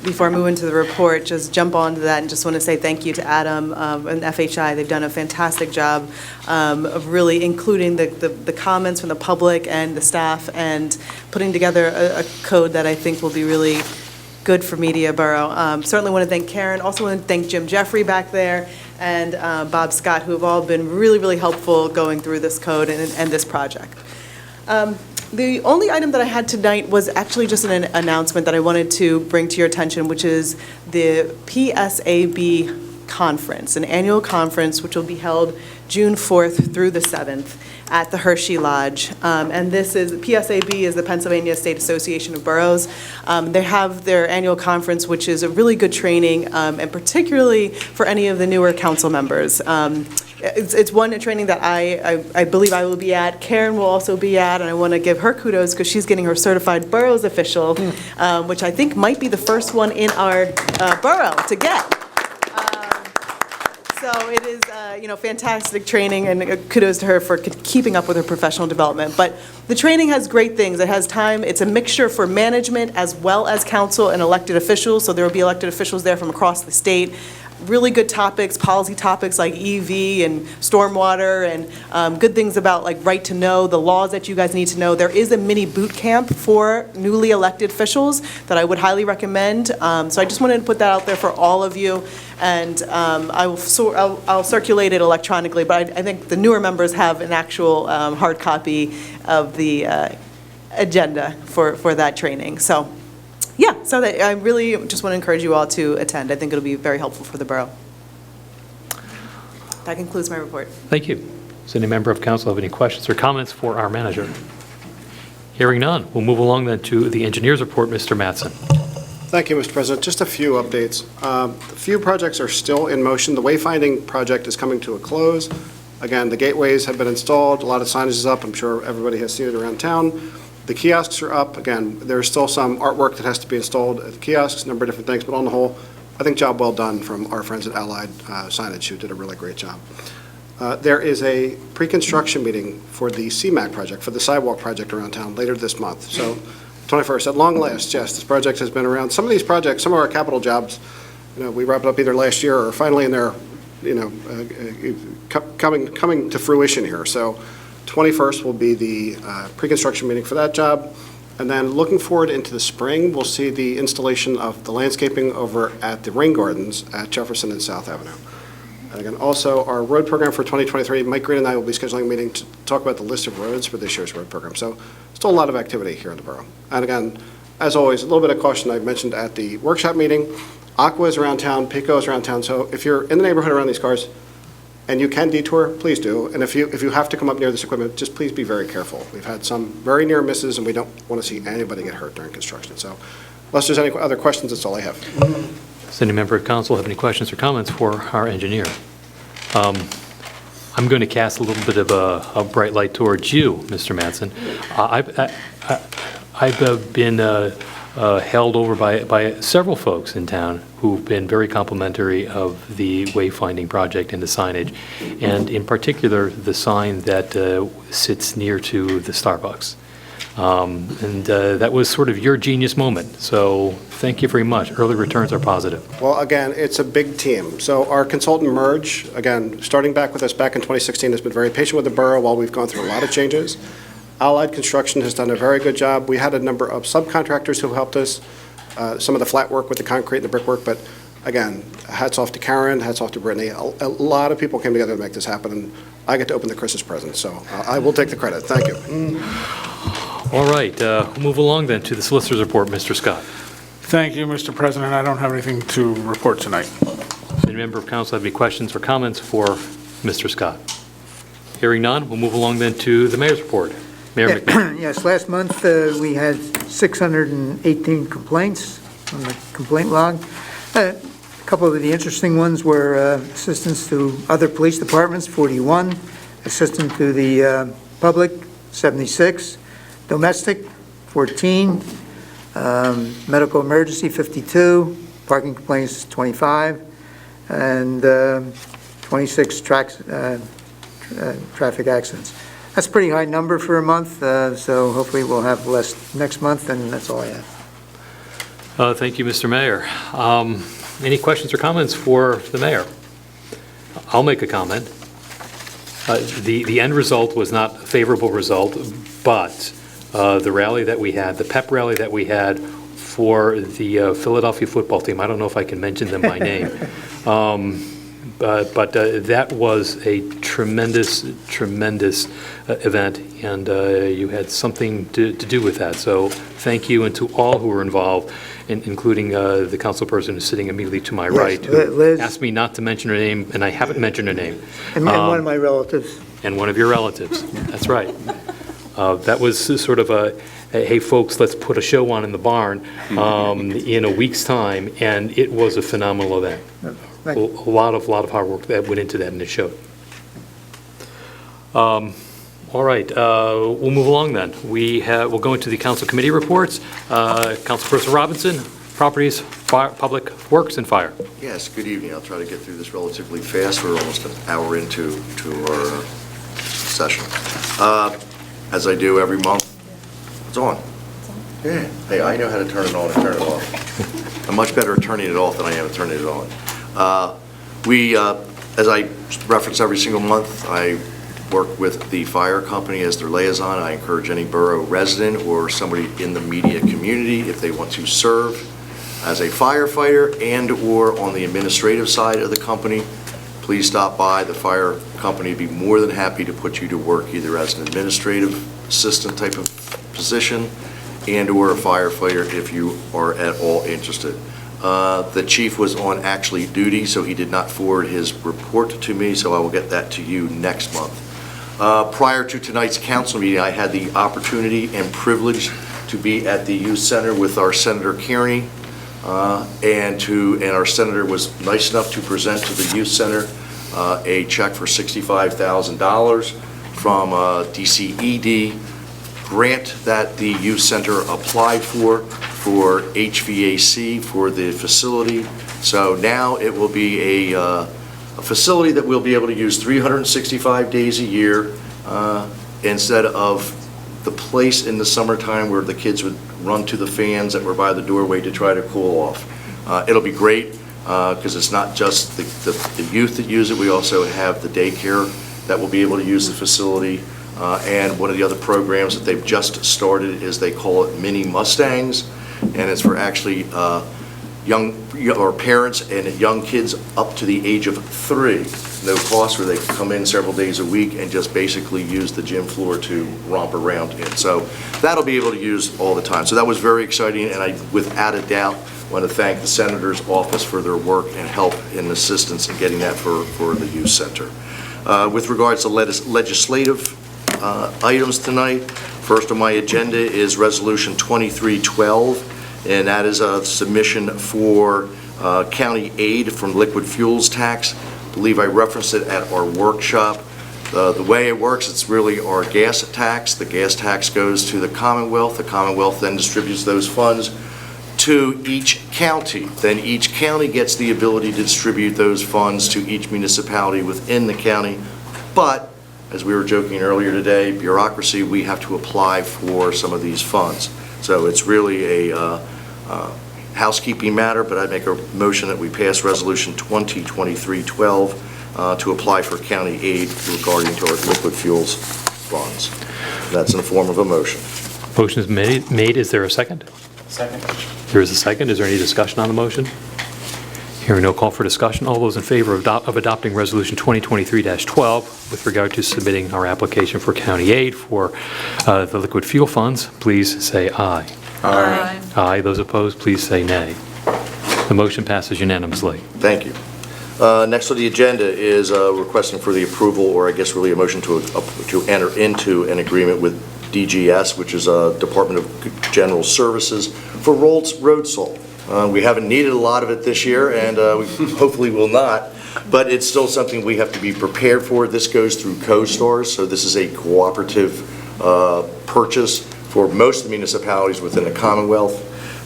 before I move into the report, just jump onto that and just want to say thank you to Adam and FHI. They've done a fantastic job of really including the comments from the public and the staff and putting together a code that I think will be really good for Media Borough. Certainly want to thank Karen. Also want to thank Jim Jeffrey back there and Bob Scott, who have all been really, really helpful going through this code and this project. The only item that I had tonight was actually just an announcement that I wanted to bring to your attention, which is the PSAB conference, an annual conference which will be held June 4th through the 7th at the Hershey Lodge. And this is, PSAB is the Pennsylvania State Association of Boroughs. They have their annual conference, which is a really good training, and particularly for any of the newer council members. It's one training that I believe I will be at. Karen will also be at, and I want to give her kudos because she's getting her certified boroughs official, which I think might be the first one in our borough to get. So it is, fantastic training, and kudos to her for keeping up with her professional development. But the training has great things. It has time. It's a mixture for management as well as council and elected officials. So there will be elected officials there from across the state. really good topics, policy topics like EV and stormwater, and good things about like right to know, the laws that you guys need to know. There is a mini boot camp for newly elected officials that I would highly recommend. So I just wanted to put that out there for all of you, and I'll circulate it electronically, but I think the newer members have an actual hard copy of the agenda for that training. So, yeah, so that I really just want to encourage you all to attend. I think it'll be very helpful for the borough. That concludes my report. Thank you. Does any member of council have any questions or comments for our manager? Hearing none, we'll move along then to the engineer's report, Mr. Mattson. Thank you, Mr. President. Just a few updates. A few projects are still in motion. The wayfinding project is coming to a close. Again, the gateways have been installed, a lot of signage is up. I'm sure everybody has seen it around town. The kiosks are up. Again, there's still some artwork that has to be installed at the kiosks, a number of different things, but on the whole, I think job well done from our friends at Allied Signage, who did a really great job. There is a pre-construction meeting for the CMAC project, for the sidewalk project around town later this month. So 21st, at long last, yes, this project has been around. Some of these projects, some of our capital jobs, we wrapped up either last year or finally in their, coming to fruition here. So 21st will be the pre-construction meeting for that job. And then looking forward into the spring, we'll see the installation of the landscaping over at the Rain Gardens at Jefferson and South Avenue. And again, also our road program for 2023, Mike Green and I will be scheduling a meeting to talk about the list of roads for this year's road program. So still a lot of activity here in the borough. And again, as always, a little bit of caution I mentioned at the workshop meeting. Aqua is around town, Pico is around town. So if you're in the neighborhood around these cars and you can detour, please do. And if you have to come up near this equipment, just please be very careful. We've had some very near misses and we don't want to see anybody get hurt during construction. So unless there's any other questions, that's all I have. Does any member of council have any questions or comments for our engineer? I'm going to cast a little bit of a bright light towards you, Mr. Mattson. I've been held over by several folks in town who've been very complimentary of the wayfinding project and the signage, and in particular, the sign that sits near to the Starbucks. And that was sort of your genius moment. So thank you very much. Early returns are positive. Well, again, it's a big team. So our consultant Merge, again, starting back with us back in 2016, has been very patient with the borough while we've gone through a lot of changes. Allied Construction has done a very good job. We had a number of subcontractors who helped us, some of the flat work with the concrete and the brickwork, but again, hats off to Karen, hats off to Brittany. A lot of people came together to make this happen, and I get to open the Christmas present, so I will take the credit. Thank you. All right, we'll move along then to the solicitor's report, Mr. Scott. Thank you, Mr. President. I don't have anything to report tonight. Does any member of council have any questions or comments for Mr. Scott? Hearing none, we'll move along then to the mayor's report. Mayor McMahon. Yes, last month we had 618 complaints on the complaint log. A couple of the interesting ones were assistance to other police departments, 41, assistance to the public, 76, domestic, 14, medical emergency, 52, parking complaints, 25, and 26 traffic accidents. That's a pretty high number for a month, so hopefully we'll have less next month, and that's all I have. Thank you, Mr. Mayor. Any questions or comments for the mayor? I'll make a comment. The end result was not a favorable result, but the rally that we had, the pep rally that we had for the Philadelphia football team, I don't know if I can mention them by name, but that was a tremendous event, and you had something to do with that. So thank you, and to all who were involved, including the council person who's sitting immediately to my right, who Liz asked me not to mention her name, and I haven't mentioned her name. and one of my relatives. And one of your relatives. That's right. That was sort of a, hey, folks, let's put a show on in the barn in a week's time, and it was a phenomenal event. A lot of hard work that went into that, and it showed. All right, we'll move along then. We'll go into the council committee reports. Councilperson Robinson, Properties, Public Works, and Fire. Yes, good evening. I'll try to get through this relatively fast. We're almost an hour into our session. As I do every month. It's on. Yeah. Hey, I know how to turn it on and turn it off. I'm much better at turning it off than I am at turning it on. We, as I reference every single month, I work with the fire company as their liaison. I encourage any borough resident or somebody in the media community, if they want to serve as a firefighter and/or on the administrative side of the company, please stop by. The fire company would be more than happy to put you to work either as an administrative assistant type of position and/or a firefighter if you are at all interested. The chief was on actually duty, so he did not forward his report to me, so I will get that to you next month. Prior to tonight's council meeting, I had the opportunity and privilege to be at the youth center with our Senator Kearney, and our senator was nice enough to present to the youth center a check for $65,000 from DCED grant that the youth center applied for HVAC for the facility. So now it will be a facility that we'll be able to use 365 days a year instead of the place in the summertime where the kids would run to the fans that were by the doorway to try to cool off. It'll be great because it's not just the youth that use it. We also have the daycare that will be able to use the facility. And one of the other programs that they've just started is they call it Mini Mustangs, and it's for actually young or parents and young kids up to the age of 3. No cost, where they can come in several days a week and just basically use the gym floor to romp around in. So that'll be able to use all the time. So that was very exciting, and I, without a doubt, want to thank the Senator's office for their work and help and assistance in getting that for the youth center. With regards to legislative items tonight, first on my agenda is Resolution 2312, and that is a submission for county aid from liquid fuels tax. I believe I referenced it at our workshop. The way it works, it's really our gas tax. The gas tax goes to the Commonwealth. The Commonwealth then distributes those funds to each county. Then each county gets the ability to distribute those funds to each municipality within the county. But, as we were joking earlier today, bureaucracy, we have to apply for some of these funds. So it's really a housekeeping matter, but I make a motion that we pass Resolution 2023-12 to apply for county aid regarding to our liquid fuels funds. That's in the form of a motion. Motion is made. Is there a second? Second. There is a second. Is there any discussion on the motion? Hearing no call for discussion, all those in favor of adopting Resolution 2023-12 with regard to submitting our application for county aid for the liquid fuel funds, please say aye. Aye. Aye. Those opposed, please say nay. The motion passes unanimously. Thank you. Next on the agenda is requesting for the approval, or I guess really a motion to enter into an agreement with DGS, which is Department of General Services, for road salt. We haven't needed a lot of it this year, and we hopefully will not, but it's still something we have to be prepared for. This goes through co-stores, so this is a cooperative purchase for most of the municipalities within the Commonwealth.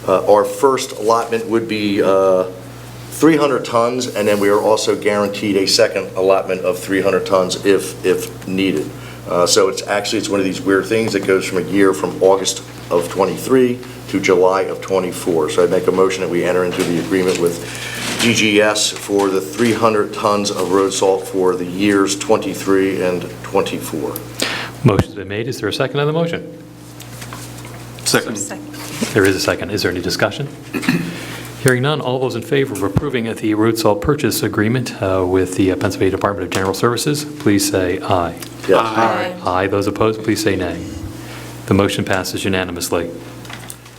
Our first allotment would be 300 tons, and then we are also guaranteed a second allotment of 300 tons if needed. So it's one of these weird things that goes from a year from August of 23 to July of 24. So I'd make a motion that we enter into the agreement with DGS for the 300 tons of road salt for the years 23 and 24. Motion's been made. Is there a second on the motion? Second. There is a second. Is there any discussion? Hearing none, all those in favor of approving the road salt purchase agreement with the Pennsylvania Department of General Services, please say aye. Yes. Aye. Aye. Those opposed, please say nay. The motion passes unanimously.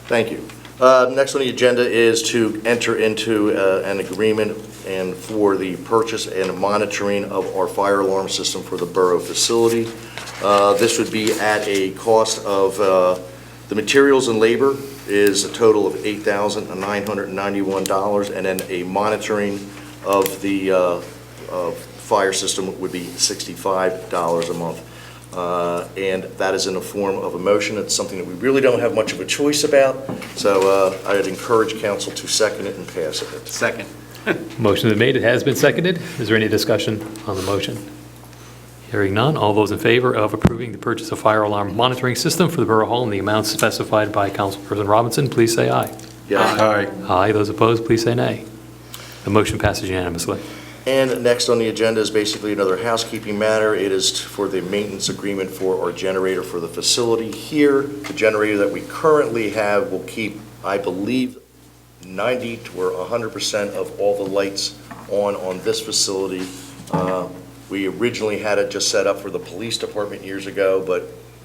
Thank you. Next on the agenda is to enter into an agreement and for the purchase and monitoring of our fire alarm system for the borough facility. This would be at a cost of the materials and labor is a total of $8,991, and then a monitoring of the fire system would be $65 a month. And that is in the form of a motion. It's something that we really don't have much of a choice about, so I'd encourage council to second it and pass it. Second. Motion is made. It has been seconded. Is there any discussion on the motion? Hearing none, all those in favor of approving the purchase of fire alarm monitoring system for the Borough Hall in the amounts specified by Councilperson Robinson, please say aye. Yes. Aye. Aye. Those opposed, please say nay. The motion passes unanimously. And next on the agenda is basically another housekeeping matter. It is for the maintenance agreement for our generator for the facility here. The generator that we currently have will keep, I believe, 90 to or 100% of all the lights on this facility. We originally had it just set up for the police department years ago, but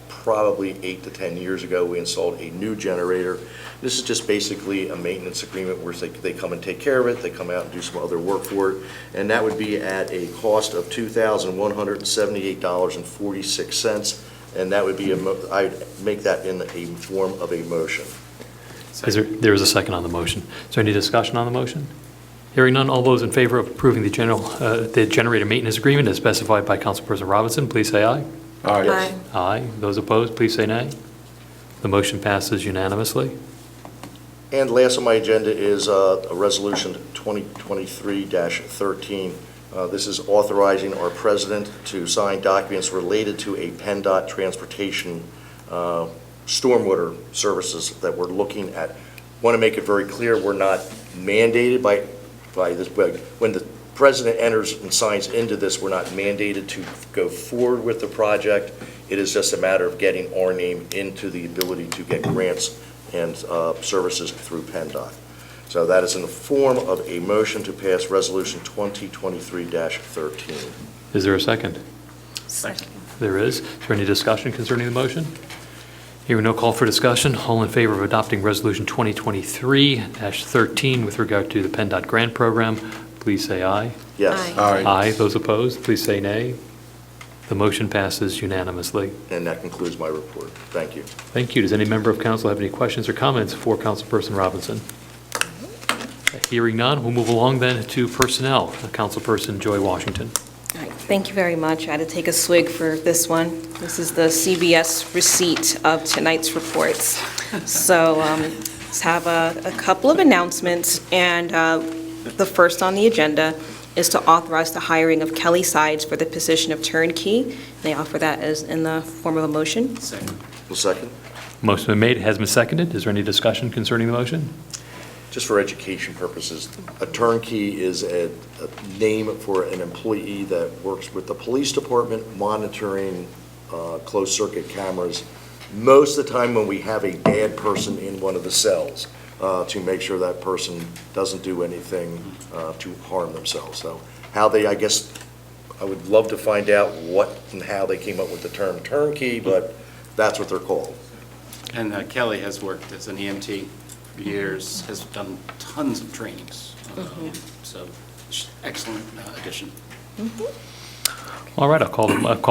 probably 8 to 10 years ago, we installed a new generator. This is just basically a maintenance agreement where they come and take care of it, they come out and do some other work for it, and that would be at a cost of $2,178.46, and that would be, I'd make that in a form of a motion. There is a second on the motion. Is there any discussion on the motion? Hearing none, all those in favor of approving the generator maintenance agreement as specified by Councilperson Robinson, please say aye. Aye. Aye. Those opposed, please say nay. The motion passes unanimously. And last on my agenda is a resolution 2023-13. This is authorizing our president to sign documents related to a PennDOT transportation stormwater services that we're looking at. Want to make it very clear, we're not mandated by this. When the president enters and signs into this, we're not mandated to go forward with the project. It is just a matter of getting our name into the ability to get grants and services through PennDOT. So that is in the form of a motion to pass Resolution 2023-13. Is there a second? Second. There is. Is there any discussion concerning the motion? Hearing no call for discussion, all in favor of adopting Resolution 2023-13 with regard to the PennDOT grant program, please say aye. Yes. Aye. Aye. Those opposed, please say nay. The motion passes unanimously. And that concludes my report. Thank you. Thank you. Does any member of council have any questions or comments for Councilperson Robinson? Hearing none, we'll move along then to personnel. Councilperson Joy Washington. All right, thank you very much. I had to take a swig for this one. This is the CBS receipt of tonight's reports. So let's have a couple of announcements, and the first on the agenda is to authorize the hiring of Kelly Sides for the position of turnkey. They offer that as in the form of a motion. Second. Well, second. Motion been made, it has been seconded. Is there any discussion concerning the motion? Just for education purposes, a turnkey is a name for an employee that works with the police department monitoring closed-circuit cameras. Most of the time when we have a bad person in one of the cells, to make sure that person doesn't do anything to harm themselves. So how they, I guess, I would love to find out what and how they came up with the term turnkey, but that's what they're called. And Kelly has worked as an EMT for years, has done tons of trainings. So excellent addition. All right, I'll call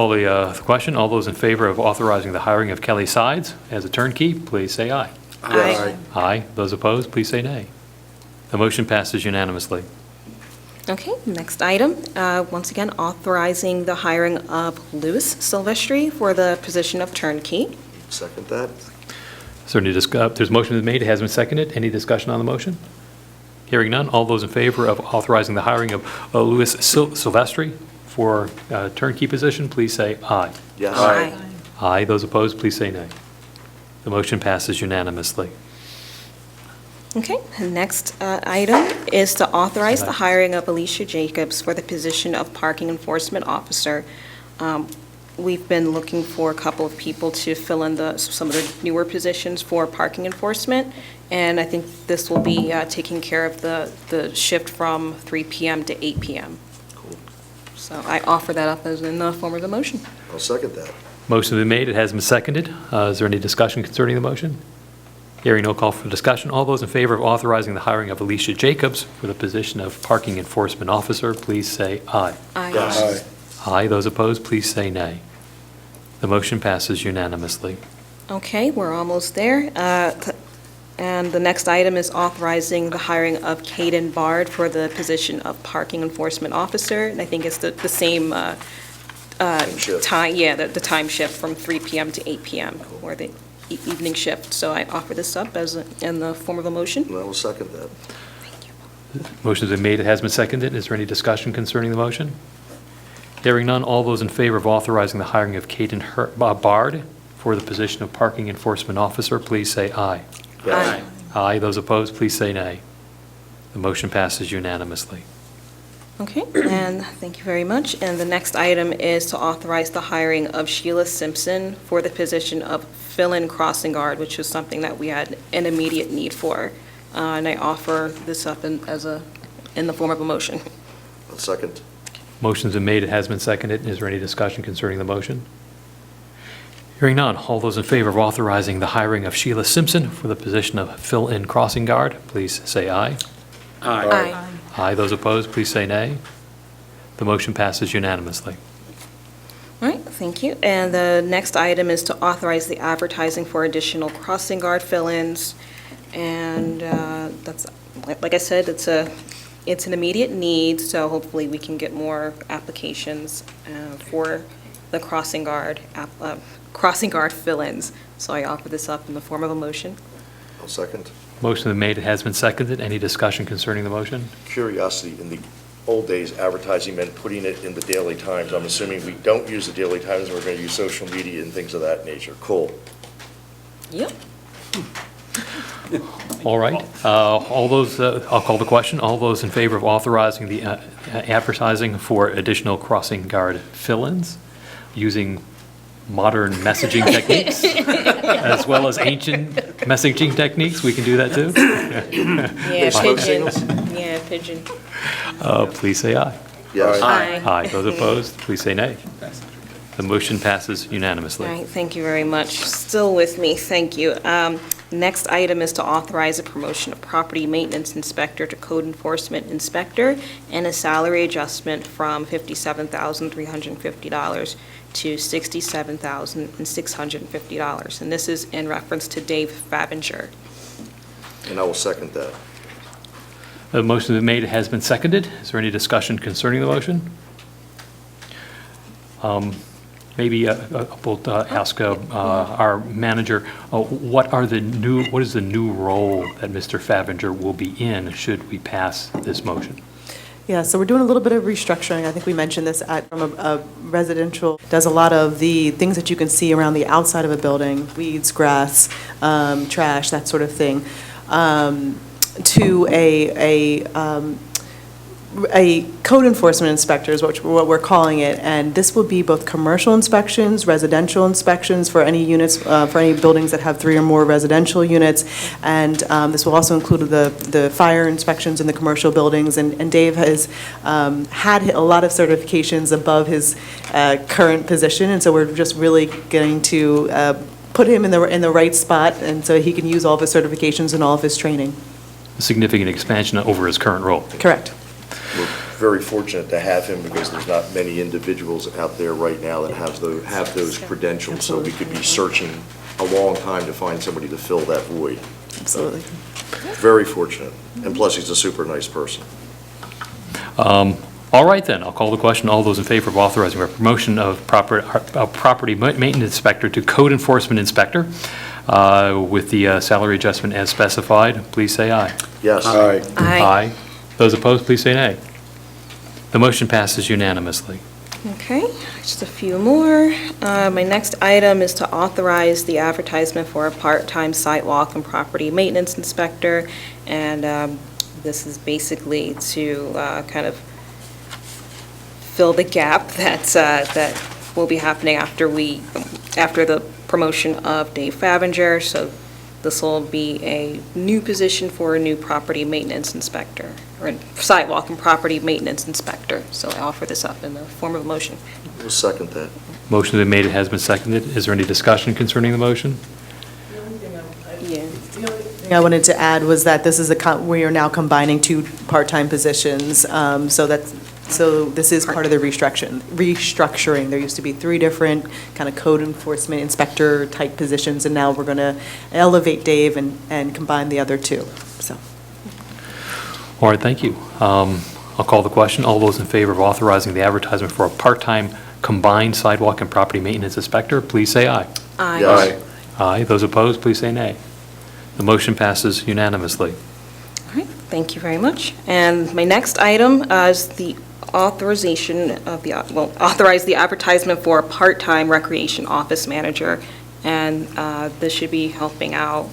the question. All those in favor of authorizing the hiring of Kelly Sides as a turnkey, please say aye. Aye. Aye. Those opposed, please say nay. The motion passes unanimously. Okay, next item, once again, authorizing the hiring of Louis Silvestri for the position of turnkey. Second that. Is there any there's a motion been made, it has been seconded. Any discussion on the motion? Hearing none, all those in favor of authorizing the hiring of Louis Silvestri for turnkey position, please say aye. Yes. Aye. Aye. Those opposed, please say nay. The motion passes unanimously. Okay, the next item is to authorize the hiring of Alicia Jacobs for the position of parking enforcement officer. We've been looking for a couple of people to fill in some of the newer positions for parking enforcement, and I think this will be taking care of the shift from 3 p.m. to 8 p.m. Cool. So I offer that up as in the form of the motion. I'll second that. Motion has been made, it has been seconded. Is there any discussion concerning the motion? Hearing no call for discussion, all those in favor of authorizing the hiring of Alicia Jacobs for the position of parking enforcement officer, please say aye. Aye. Yes. Aye. Those opposed, please say nay. The motion passes unanimously. Okay, we're almost there. And the next item is authorizing the hiring of Caden Bard for the position of parking enforcement officer. And I think it's the same shift. time, yeah, the time shift from 3 p.m. to 8 p.m. or the evening shift. So I offer this up as in the form of a motion. And I will second that. Motion has been made, it has been seconded. Is there any discussion concerning the motion? Hearing none, all those in favor of authorizing the hiring of Caden Bard for the position of parking enforcement officer, please say aye. Aye. Aye. Those opposed, please say nay. The motion passes unanimously. Okay, and thank you very much. And the next item is to authorize the hiring of Sheila Simpson for the position of fill-in crossing guard, which is something that we had an immediate need for. And I offer this up in the form of a motion. I'll second. Motion's been made, it has been seconded. Is there any discussion concerning the motion? Hearing none, all those in favor of authorizing the hiring of Sheila Simpson for the position of fill-in crossing guard, please say aye. Aye. Aye. Those opposed, please say nay. The motion passes unanimously. All right, thank you. And the next item is to authorize the advertising for additional crossing guard fill-ins. And that's, like I said, it's an immediate need, so hopefully we can get more applications for the crossing guard fill-ins. So I offer this up in the form of a motion. I'll second. Motion been made, it has been seconded. Any discussion concerning the motion? Curiosity, in the old days, advertising meant putting it in the Daily Times. I'm assuming we don't use the Daily Times, and we're going to use social media and things of that nature. Cool. Yep. All right. All those, I'll call the question. All those in favor of authorizing the advertising for additional crossing guard fill-ins using modern messaging techniques as well as ancient messaging techniques, we can do that too? Yeah, pigeon. Yeah, pigeon. Please say aye. Yes. Aye. Aye. Those opposed, please say nay. The motion passes All unanimously. right, thank you very much. Still with me, thank you. Next item is to authorize a promotion of property maintenance inspector to code enforcement inspector and a salary adjustment from $57,350 to $67,650. And this is in reference to Dave Fabinger. And I will second that. The motion has been made, it has been seconded. Is there any discussion concerning the motion? Maybe we'll ask our manager, what is the new role that Mr. Fabinger will be in should we pass this motion? Yeah, so we're doing a little bit of restructuring. I think we mentioned this from a residential, does a lot of the things that you can see around the outside of a building, weeds, grass, trash, that sort of thing, to a code enforcement inspector is what we're calling it, and this will be both commercial inspections, residential inspections for any units, for any buildings that have 3 or more residential units, and this will also include the fire inspections in the commercial buildings, and Dave has had a lot of certifications above his current position, and so we're just really getting to put him in the right spot, and so he can use all of his certifications and all of his training. A significant expansion over his current role. Correct. We're very fortunate to have him because there's not many individuals out there right now that have those credentials, so we could be searching a long time to find somebody to fill that void. Absolutely. Very fortunate. And plus, he's a super nice person. All right, then, I'll call the question. All those in favor of authorizing a promotion of property maintenance inspector to code enforcement inspector with the salary adjustment as specified, please say aye. Yes. Aye. Aye. Those opposed, please say nay. The motion passes unanimously. Okay, just a few more. My next item is to authorize the advertisement for a part-time sidewalk and property maintenance inspector, and this is basically to kind of fill the gap that will be happening after the promotion of Dave Fabinger. So this will be a new position for a new property maintenance inspector, or a sidewalk and property maintenance inspector. So I offer this up in the form of a motion. We'll second that. Motion has been made, it has been seconded. Is there any discussion concerning the motion? Yeah. The only thing I wanted to add was that this is we are now combining 2 part-time positions, so this is part of the restructuring. There used to be 3 different kind of code enforcement inspector type positions, and now we're going to elevate Dave and combine the other 2, so. All right, thank you. I'll call the question. All those in favor of authorizing the advertisement for a part-time combined sidewalk and property maintenance inspector, please say aye. Aye. Yes. Aye. Those opposed, please say nay. The motion passes unanimously. All right, thank you very much. And my next item is the authorization of authorize the advertisement for a part-time recreation office manager, and this should be helping out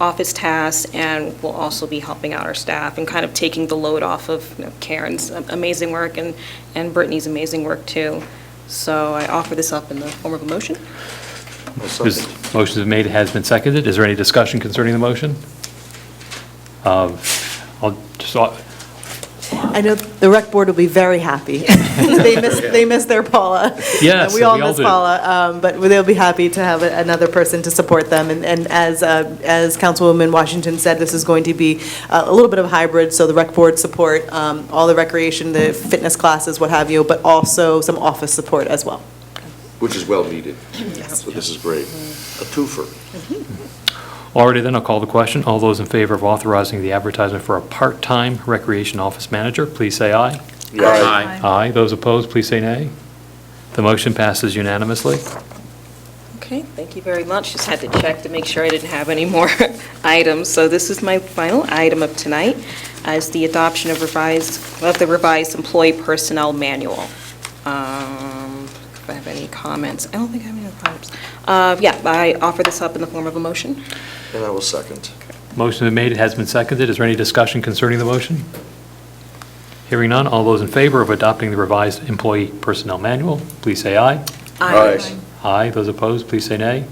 office tasks, and will also be helping out our staff and kind of taking the load off of Karen's amazing work and Brittany's amazing work too. So I offer this up in the form of a motion. Motion's been made, has been seconded. Is there any discussion concerning the motion? I'll just, I know the rec board will be very happy. They miss their Paula. Yes, We all we all miss do. Paula, but they'll be happy to have another person to support them. And as Councilwoman Washington said, this is going to be a little bit of a hybrid, so the rec board support, all the recreation, the fitness classes, what have you, but also some office support as well. Which is well needed. So this is great. A twofer. alrighty then, I'll call the question. All those in favor of authorizing the advertisement for a part-time recreation office manager, please say aye. Aye. Aye. Those opposed, please say nay. The motion passes unanimously. Okay, thank you very much. Just had to check to make sure I didn't have any more items. So this is my final item of tonight, as the adoption of the revised employee personnel manual. If I have any comments, I don't think I have any comments. Yeah, I offer this up in the form of a motion. And I will second. Motion been made, it has been seconded. Is there any discussion concerning the motion? Hearing none, all those in favor of adopting the revised employee personnel manual, please say aye. Aye. Aye. Those opposed, please say nay.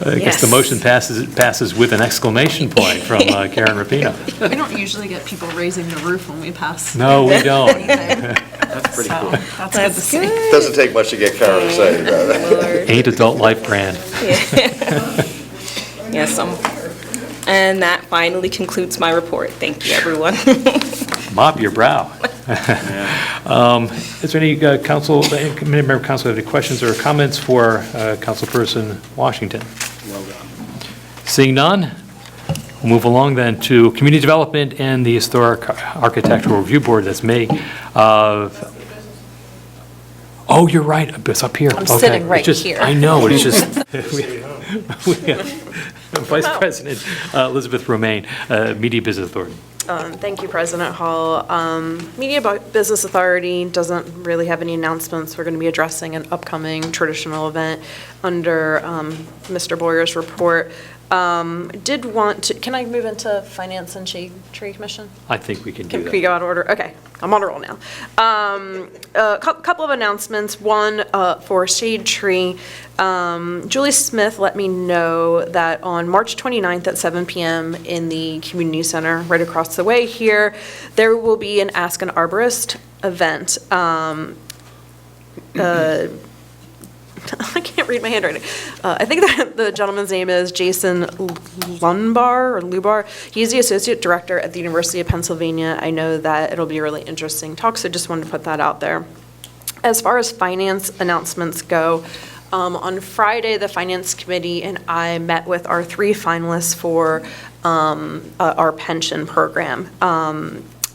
I guess the motion passes with an exclamation point from Karen Rapino. We don't usually get people raising the roof when we pass. No, we don't. That's pretty cool. That's good to see. Doesn't take much to get Karen excited about it. Ain't adult life grand. Yes, and that finally concludes my report. Thank you, everyone. Mop your brow. Is there any member of council have any questions or comments for Councilperson Washington? Well done. Seeing none, we'll move along then to Community Development and the Historic Architectural Review Board. That's me. Oh, you're right, it's up here. I'm Okay. sitting right It's just- here. I know, it's just, Vice President Elizabeth Romaine, Media Business Authority. Thank you, President Hall. Media Business Authority doesn't really have any announcements. We're going to be addressing an upcoming traditional event under Mr. Boyer's report. Did want to, can I move into Finance and Shade Tree Commission? I think we can do Can that. we go out of order? Okay, I'm on a roll now. A couple of announcements. One, for Shade Tree, Julie Smith let me know that on March 29th at 7 p.m. in the community center right across the way here, there will be an Ask an Arborist event. I can't read my handwriting. I think that the gentleman's name is Jason Lubar. He's the Associate Director at the University of Pennsylvania. I know that it'll be a really interesting talk, so just wanted to put that out there. As far as finance announcements go, on Friday, the Finance Committee and I met with our 3 finalists for our pension program.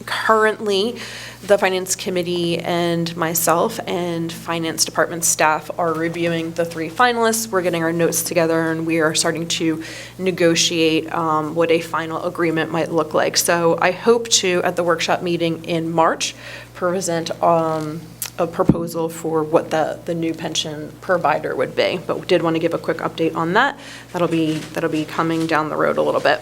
Currently, the Finance Committee and myself and Finance Department staff are reviewing the 3 finalists. We're getting our notes together, and we are starting to negotiate what a final agreement might look like. So I hope to, at the workshop meeting in March, present a proposal for what the new pension provider would be. But we did want to give a quick update on that. That'll be coming down the road a little bit.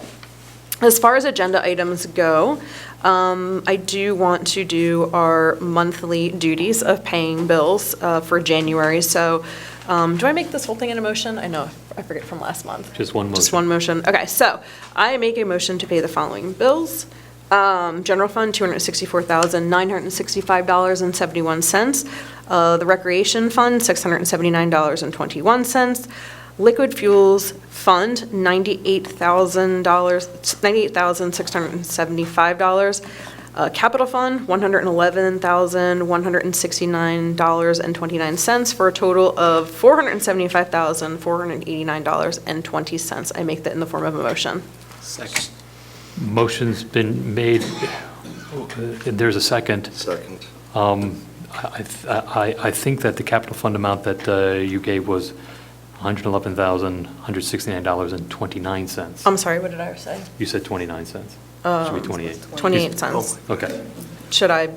As far as agenda items go, I do want to do our monthly duties of paying bills for January. So do I make this whole thing in a motion? I know, I forget from last month. Just one motion. Just one motion. Okay, so I make a motion to pay the following bills. General Fund, $264,965.71. The Recreation Fund, $679.21. Liquid Fuels Fund, $98,675. Capital Fund, $111,169.29 for a total of $475,489.20. I make that in the form of a motion. Second. Motion's been made. There's a second. Second. I think that the capital fund amount that you gave was $111,169.29. I'm sorry, what did I say? You said 29 cents. Should be 28. 28 cents. Okay. should I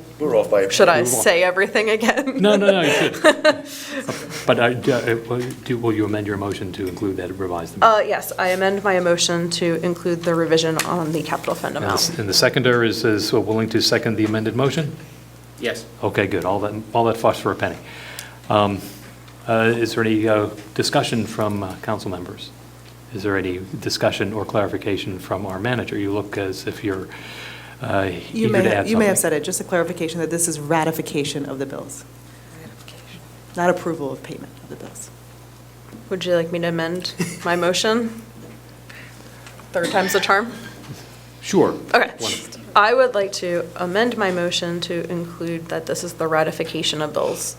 say everything again? No, you should. But will you amend your motion to include that revised amount? Yes, I amend my motion to include the revision on the capital fund amount. And the seconder is willing to second the amended motion? Yes. Okay, good. All that fuss for a penny. Is there any discussion from council members? Is there any discussion or clarification from our manager? You look as if you're eager to add something. You may have said it, just a clarification that this is ratification of the bills. Not approval of payment of the bills. Would you like me to amend my motion? Third time's the charm? Sure. Okay. I would like to amend my motion to include that this is the ratification of bills.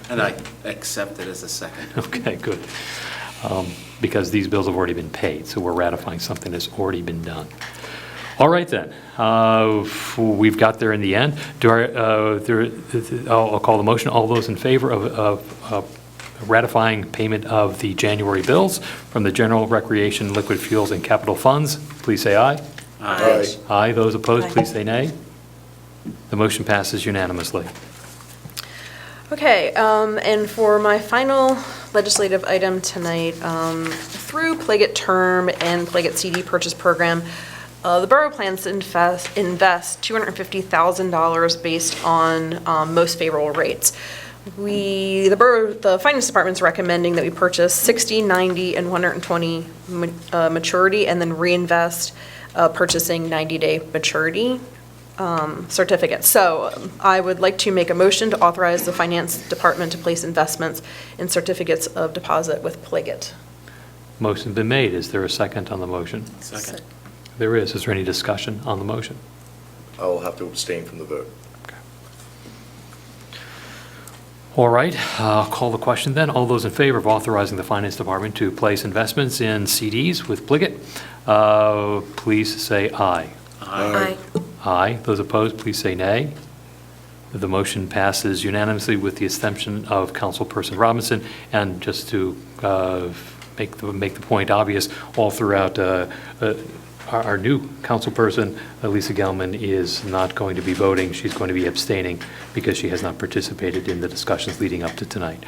And I accept it as a second. Okay, good. Because these bills have already been paid, so we're ratifying something that's already been done. All right, then. We've got there in the end. I'll call the motion. All those in favor of ratifying payment of the January bills from the General Recreation, Liquid Fuels, and Capital Funds, please say aye. Aye. Aye. Those opposed, please say nay. The motion passes unanimously. Okay, and for my final legislative item tonight, through Pliget Term and Pliget CD Purchase Program, the borough plans to invest $250,000 based on most favorable rates. The finance department's recommending that we purchase 60, 90, and 120 maturity, and then reinvest purchasing 90-day maturity certificates. So I would like to make a motion to authorize the finance department to place investments in certificates of deposit with Pliget. Motion's been made. Is there a second on the motion? Second. There is. Is there any discussion on the motion? I will have to abstain from the vote. All right, I'll call the question then. All those in favor of authorizing the Finance Department to place investments in CDs with Pliget, please say aye. Aye. Aye. Those opposed, please say nay. The motion passes unanimously with the exception of Councilperson Robinson. And just to make the point obvious, all throughout our new councilperson, Lisa Gelman, is not going to be voting. She's going to be abstaining because she has not participated in the discussions leading up to tonight.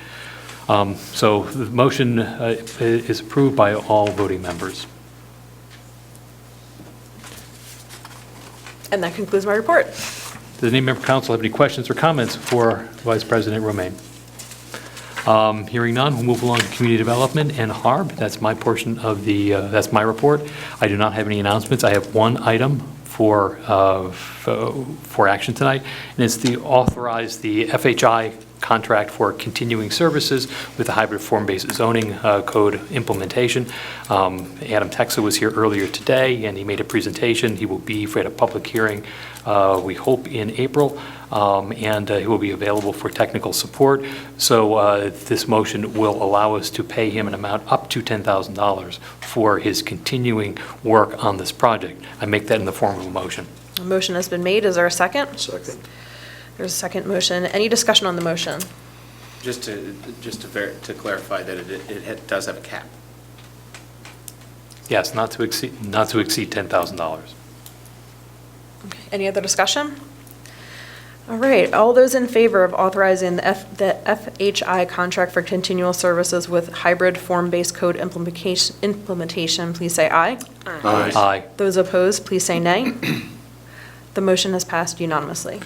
So the motion is approved by all voting members. And that concludes my report. Does any member of council have any questions or comments for Vice President Romaine? Hearing none, we'll move along to community development and HARB. That's my portion of that's my report. I do not have any announcements. I have one item for action tonight, and it's to authorize the FHI contract for continuing services with the hybrid form-based zoning code implementation. Adam Texa was here earlier today, and he made a presentation. He will be at a public hearing, we hope, in April, and he will be available for technical support. So this motion will allow us to pay him an amount up to $10,000 for his continuing work on this project. I make that in the form of a motion. A motion has been made. Is there a second? Second. There's a second motion. Any discussion on the motion? Just to clarify that it does have a cap. Yes, not to exceed $10,000. Okay. Any other discussion? All right. All those in favor of authorizing the FHI contract for continual services with hybrid form-based code implementation, please say aye. Aye. Aye. Those opposed, please say nay. The motion has passed unanimously.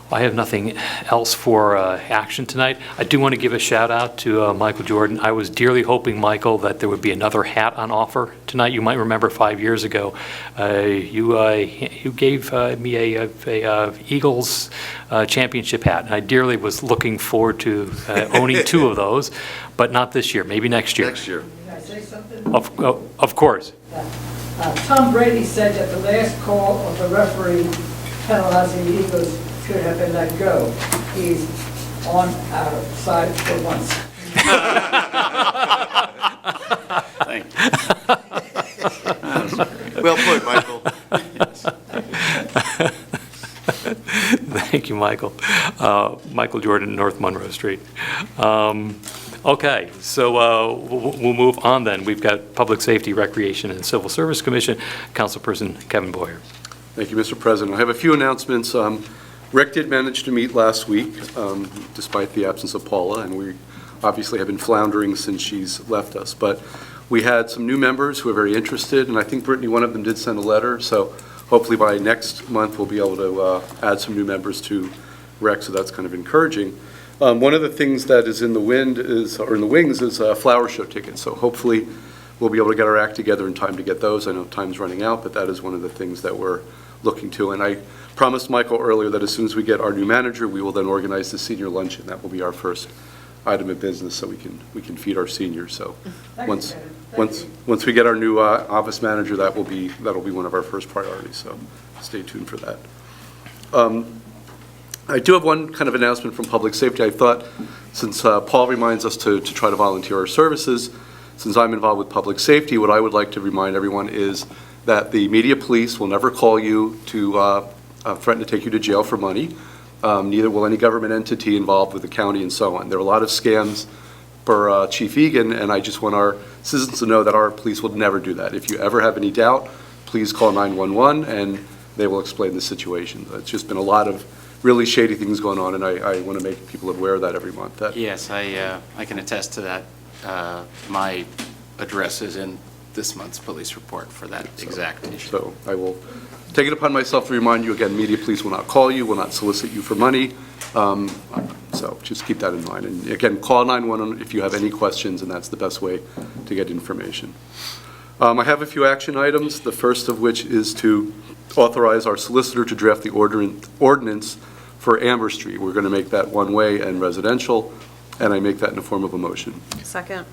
I have nothing else for action tonight. I do want to give a shout out to Michael Jordan. I was dearly hoping, Michael, that there would be another hat on offer tonight. You might remember 5 years ago, you gave me a Eagles championship hat, and I dearly was looking forward to owning two of those, but not this year. Maybe next year. Next year. Can I say something? Of course. Tom Brady said that the last call of the referee penalizing the Eagles should have been let go. He's on our side for once. Thank you. Well put, Michael. Thank you, Michael. Michael Jordan, North Monroe Street. Okay, so we'll move on then. We've got Public Safety, Recreation, and Civil Service Commission, Councilperson Kevin Boyer. Thank you, Mr. President. I have a few announcements. Rick did manage to meet last week, despite the absence of Paula, and we obviously have been floundering since she's left us. But we had some new members who are very interested, and I think, Brittany, one of them did send a letter, so hopefully by next month we'll be able to add some new members to rec, so that's kind of encouraging. One of the things that is in the wind is, or in the wings, is flower show tickets, so hopefully we'll be able to get our act together in time to get those. I know time's running out, but that is one of the things that we're looking to. And I promised Michael earlier that as soon as we get our new manager, we will then organize the senior luncheon. That will be our first item of business, so we can feed our seniors. So once we get our new office manager, that'll be one of our first priorities. So stay tuned for that. I do have one kind of announcement from Public Safety. I thought, since Paul reminds us to try to volunteer our services, since I'm involved with Public Safety, what I would like to remind everyone is that the media police will never call you to threaten to take you to jail for money. Neither will any government entity involved with the county and so on. There are a lot of scams for Chief Egan, and I just want our citizens to know that our police will never do that. If you ever have any doubt, please call 911 and they will explain the situation. It's just been a lot of really shady things going on, and I want to make people aware of that every month. Yes, I can attest to that. My address is in this month's police report for that exact issue. So I will take it upon myself to remind you again, media police will not call you, will not solicit you for money. So just keep that in mind. And again, call 911 if you have any questions, and that's the best way to get information. I have a few action items, the first of which is to authorize our solicitor to draft the ordinance for Amber Street. We're going to make that one-way and residential, and I make that in the form of a motion. Second.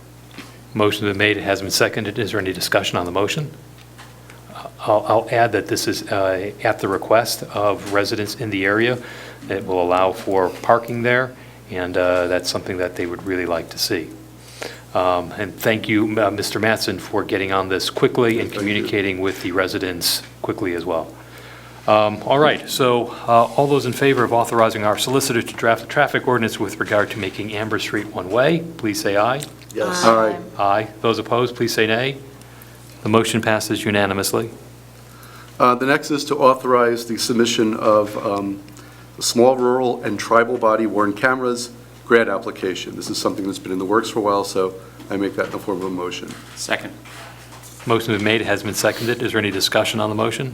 Motion has been made, it has been seconded. Is there any discussion on the motion? I'll add that this is at the request of residents in the area. It will allow for parking there, and that's something that they would really like to see. And thank you, Mr. Mattson, for getting on this quickly and communicating with the residents quickly as well. All right, so all those in favor of authorizing our solicitor to draft a traffic ordinance with regard to making Amber Street one-way, please say aye. Yes. Aye. Aye. Those opposed, please say nay. The motion passes unanimously. The next is to authorize the submission of small rural and tribal body worn cameras grant application. This is something that's been in the works for a while, so I make that in the form of a motion. Second. Motion has been made, it has been seconded. Is there any discussion on the motion?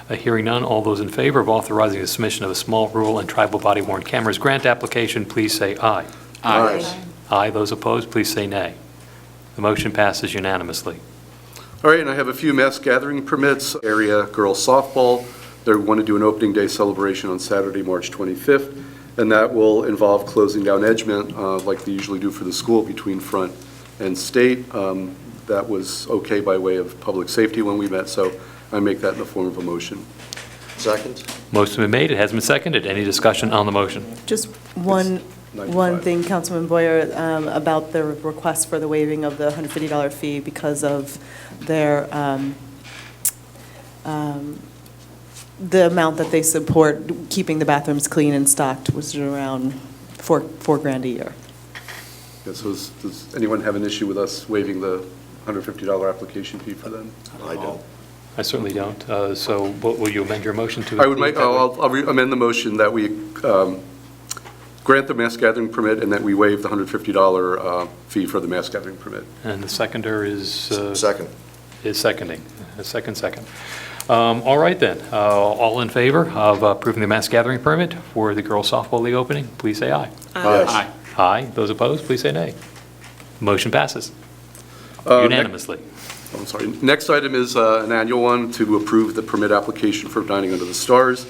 Hearing none, all those in favor of authorizing the submission of a small rural and tribal body worn cameras grant application, please say aye. Aye. Aye. Those opposed, please say nay. The motion passes unanimously. All right, and I have a few mass gathering permits. Area girls softball, they want to do an opening day celebration on Saturday, March 25th, and that will involve closing down Edgemont like they usually do for the school between Front and State. That was okay by way of public safety when we met, so I make that in the form of a motion. Second? Motion has been made, it has been seconded. Any discussion on the motion? Just one thing, Councilman Boyer, about the request for the waiving of the $150 fee because of their, the amount that they support keeping the bathrooms clean and stocked was around $4,000 a year. Yeah, so does anyone have an issue with us waiving the $150 application fee for them? I don't. I certainly don't. So will you amend your motion to? I would make, I'll amend the motion that we grant the mass gathering permit and that we waive the $150 fee for the mass gathering permit. And the seconder is? Second. Is seconding. A second. All right then. All in favor of approving the mass gathering permit for the girls softball league opening, please say aye. Aye. Aye. Aye. Those opposed, please say nay. Motion passes unanimously. I'm sorry. Next item is an annual one to approve the permit application for Dining Under the Stars,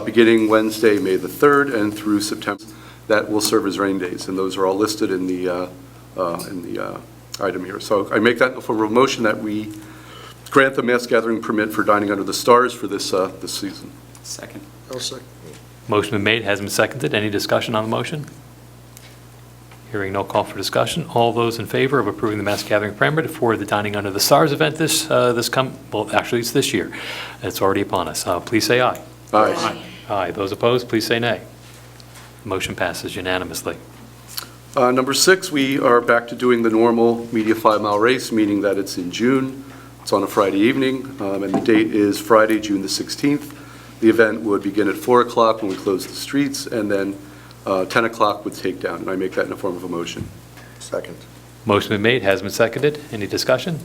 beginning Wednesday, May the 3rd, and through September. That will serve as rain days, and those are all listed in the item here. So I make that in the form of a motion that we grant the mass gathering permit for Dining Under the Stars for this season. Second. I'll second. Motion been made, has been seconded. Any discussion on the motion? Hearing no call for discussion. All those in favor of approving the mass gathering permit for the Dining Under the Stars event well, actually it's this year. It's already upon us. Please say aye. Aye. Aye. Those opposed, please say nay. Motion passes unanimously. Number 6, we are back to doing the normal media 5-mile race, meaning that it's in June. It's on a Friday evening, and the date is Friday, June the 16th. The event would begin at 4 o'clock when we close the streets, and then 10 o'clock with takedown, and I make that in the form of a motion. Second. Motion been made, has been seconded. Any discussion?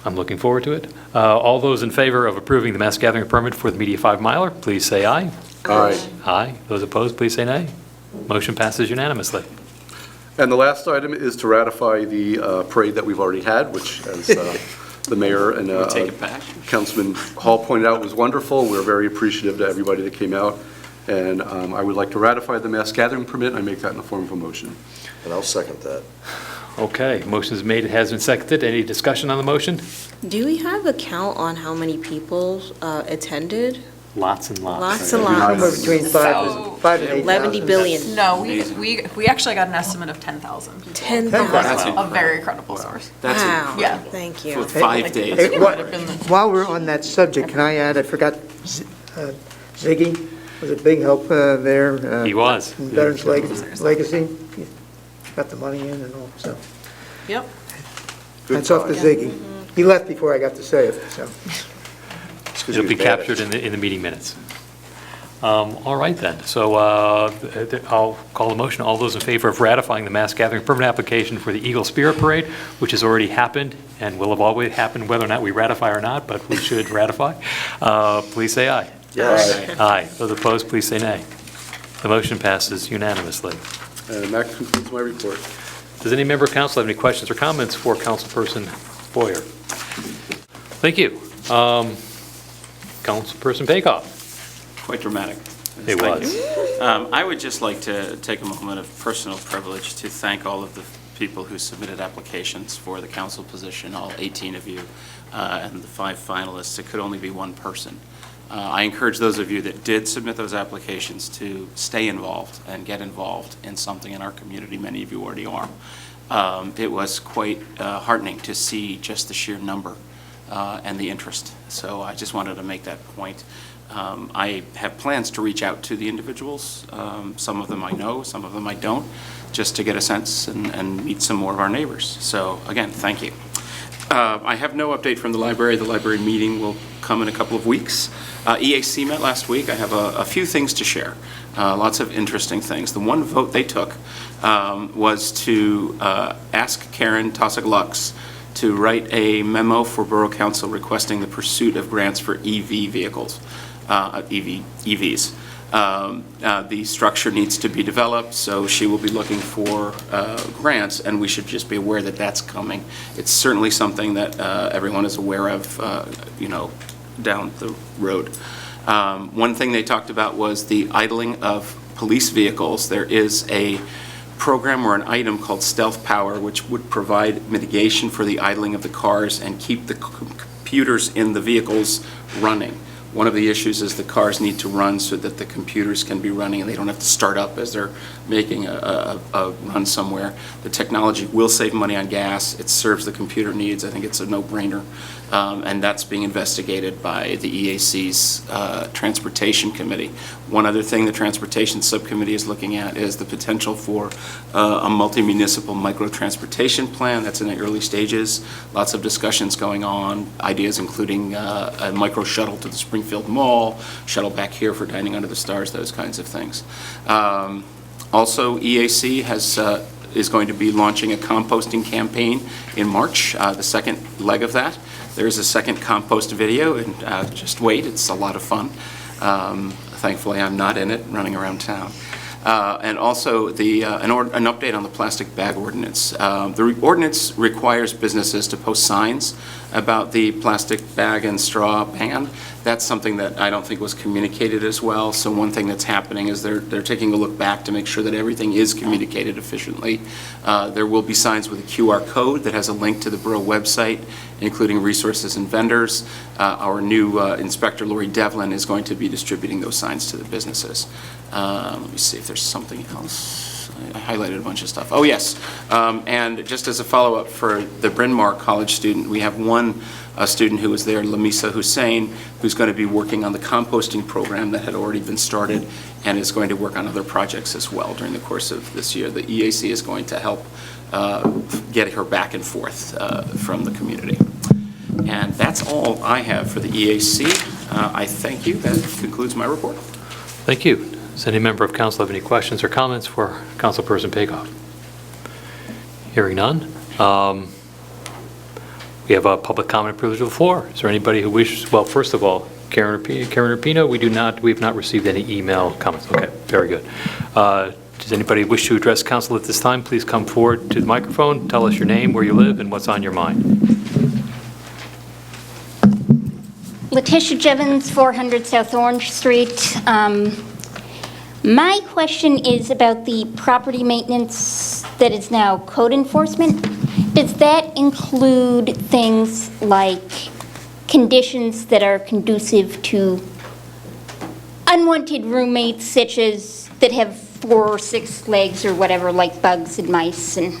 I'm looking forward to it. All those in favor of approving the mass gathering permit for the Media 5 Miler, please say aye. Aye. Aye. Those opposed, please say nay. Motion passes unanimously. And the last item is to ratify the parade that we've already had, which, as the mayor and Take it back. Councilman Hall pointed out, was wonderful. We're very appreciative to everybody that came out. And I would like to ratify the mass gathering permit. I make that in the form of a motion. And I'll second that. Okay, motion is made, it has been seconded. Any discussion on the motion? Do we have a count on how many people attended? Lots and lots. Lots and Somewhere lots. between 5 and 8,000. 11 billion. No, we actually got an estimate of 10,000 people. 10,000. A very credible source. That's Wow. incredible. Yeah. Thank you. For 5 days. Hey, It might have been while we're on that subject, can I add, I forgot, Ziggy was a big help there. He was. Veterans Legacy, he got the money in and all, so. Yep. Hats off to Ziggy. He left before I got to say it, so. It'll be captured in the meeting minutes. All right then, so I'll call the motion. All those in favor of ratifying the mass gathering permit application for the Eagle Spirit Parade, which has already happened and will have always happened whether or not we ratify or not, but we should ratify, please say aye. Yes. Aye. Those opposed, please say nay. The motion passes unanimously. And that concludes my report. Does any member of council have any questions or comments for Councilperson Boyer? Thank you. Councilperson Bakoff. Quite dramatic. It Thank was. you. I would just like to take a moment of personal privilege to thank all of the people who submitted applications for the council position, all 18 of you, and the 5 finalists. It could only be one person. I encourage those of you that did submit those applications to stay involved and get involved in something in our community. Many of you already are. It was quite heartening to see just the sheer number and the interest. So I just wanted to make that point. I have plans to reach out to the individuals. Some of them I know, some of them I don't, just to get a sense and meet some more of our neighbors. So again, thank you. I have no update from the library. The library meeting will come in a couple of weeks. EAC met last week. I have a few things to share, lots of interesting things. The one vote they took was to ask Karen Tosick-Lux to write a memo for Borough Council requesting the pursuit of grants for EV vehicles, EVs. The structure needs to be developed, so she will be looking for grants, and we should just be aware that that's coming. It's certainly something that everyone is aware of, down the road. One thing they talked about was the idling of police vehicles. There is a program or an item called Stealth Power, which would provide mitigation for the idling of the cars and keep the computers in the vehicles running. One of the issues is the cars need to run so that the computers can be running and they don't have to start up as they're making a run somewhere. The technology will save money on gas. It serves the computer needs. I think it's a no-brainer. And that's being investigated by the EAC's Transportation Committee. One other thing the Transportation Subcommittee is looking at is the potential for a multi-municipal micro-transportation plan. That's in the early stages. Lots of discussions going on, ideas including a micro-shuttle to the Springfield Mall, shuttle back here for dining under the stars, those kinds of things. Also, EAC is going to be launching a composting campaign in March, the second leg of that. There's a second compost video, and just wait, it's a lot of fun. Thankfully, I'm not in it, running around town. And also an update on the plastic bag ordinance. The ordinance requires businesses to post signs about the plastic bag and straw ban. That's something that I don't think was communicated as well. So one thing that's happening is they're taking a look back to make sure that everything is communicated efficiently. There will be signs with a QR code that has a link to the Borough website, including resources and vendors. Our new inspector, Lori Devlin, is going to be distributing those signs to the businesses. Let me see if there's something else. I highlighted a bunch of stuff. Oh, yes. And just as a follow-up for the Bryn Mawr College student, we have one student who was there, Lamisa Hussein, who's going to be working on the composting program that had already been started and is going to work on other projects as well during the course of this year. The EAC is going to help get her back and forth from the community. And that's all I have for the EAC. I thank you. That concludes my report. Thank you. Does any member of council have any questions or comments for Councilperson Pakoff? Hearing none. We have a public comment privilege of the floor. Is there anybody who wishes, well, first of all, Karen Rapino, we have not received any email comments. Okay, very good. Does anybody wish to address council at this time? Please come forward to the microphone, tell us your name, where you live, and what's on your mind. Letitia Jevons, 400 South Orange Street. My question is about the property maintenance that is now code enforcement. Does that include things like conditions that are conducive to unwanted roommates, such as that have 4 or 6 legs or whatever, like bugs and mice? And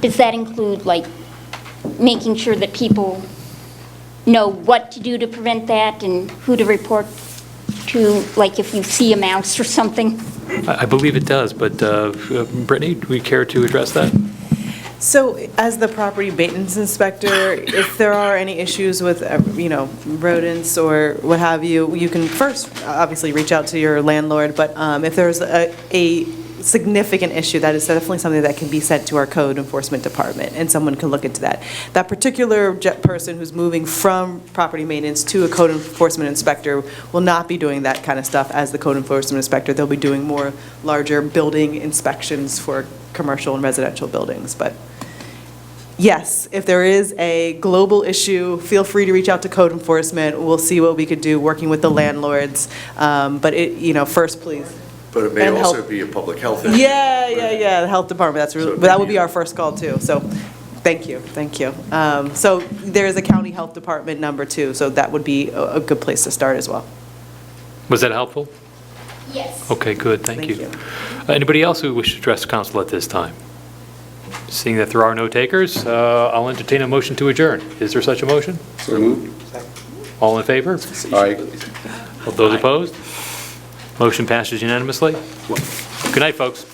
does that include like making sure that people know what to do to prevent that and who to report to, like if you see a mouse or something? I believe it does, but Brittany, do we care to address that? So as the property maintenance inspector, if there are any issues with, rodents or what have you, you can first obviously reach out to your landlord, but if there's a significant issue, that is definitely something that can be sent to our code enforcement department, and someone can look into that. That particular person who's moving from property maintenance to a code enforcement inspector will not be doing that kind of stuff as the code enforcement inspector. They'll be doing more larger building inspections for commercial and residential buildings. But yes, if there is a global issue, feel free to reach out to code enforcement. We'll see what we could do working with the landlords. But first, please. But it may And also help. be a public health issue. Yeah, the health department, that would be our first call too, so, thank you. So there is a county health department number too, so that would be a good place to start as well. Was that helpful? Yes. Okay, good, thank you. Anybody else who wishes to address council at this time? Seeing that there are no takers, I'll entertain a motion to adjourn. Is there such a motion? So moved. All in favor? Aye. All those opposed? Motion passes unanimously. Good night, folks.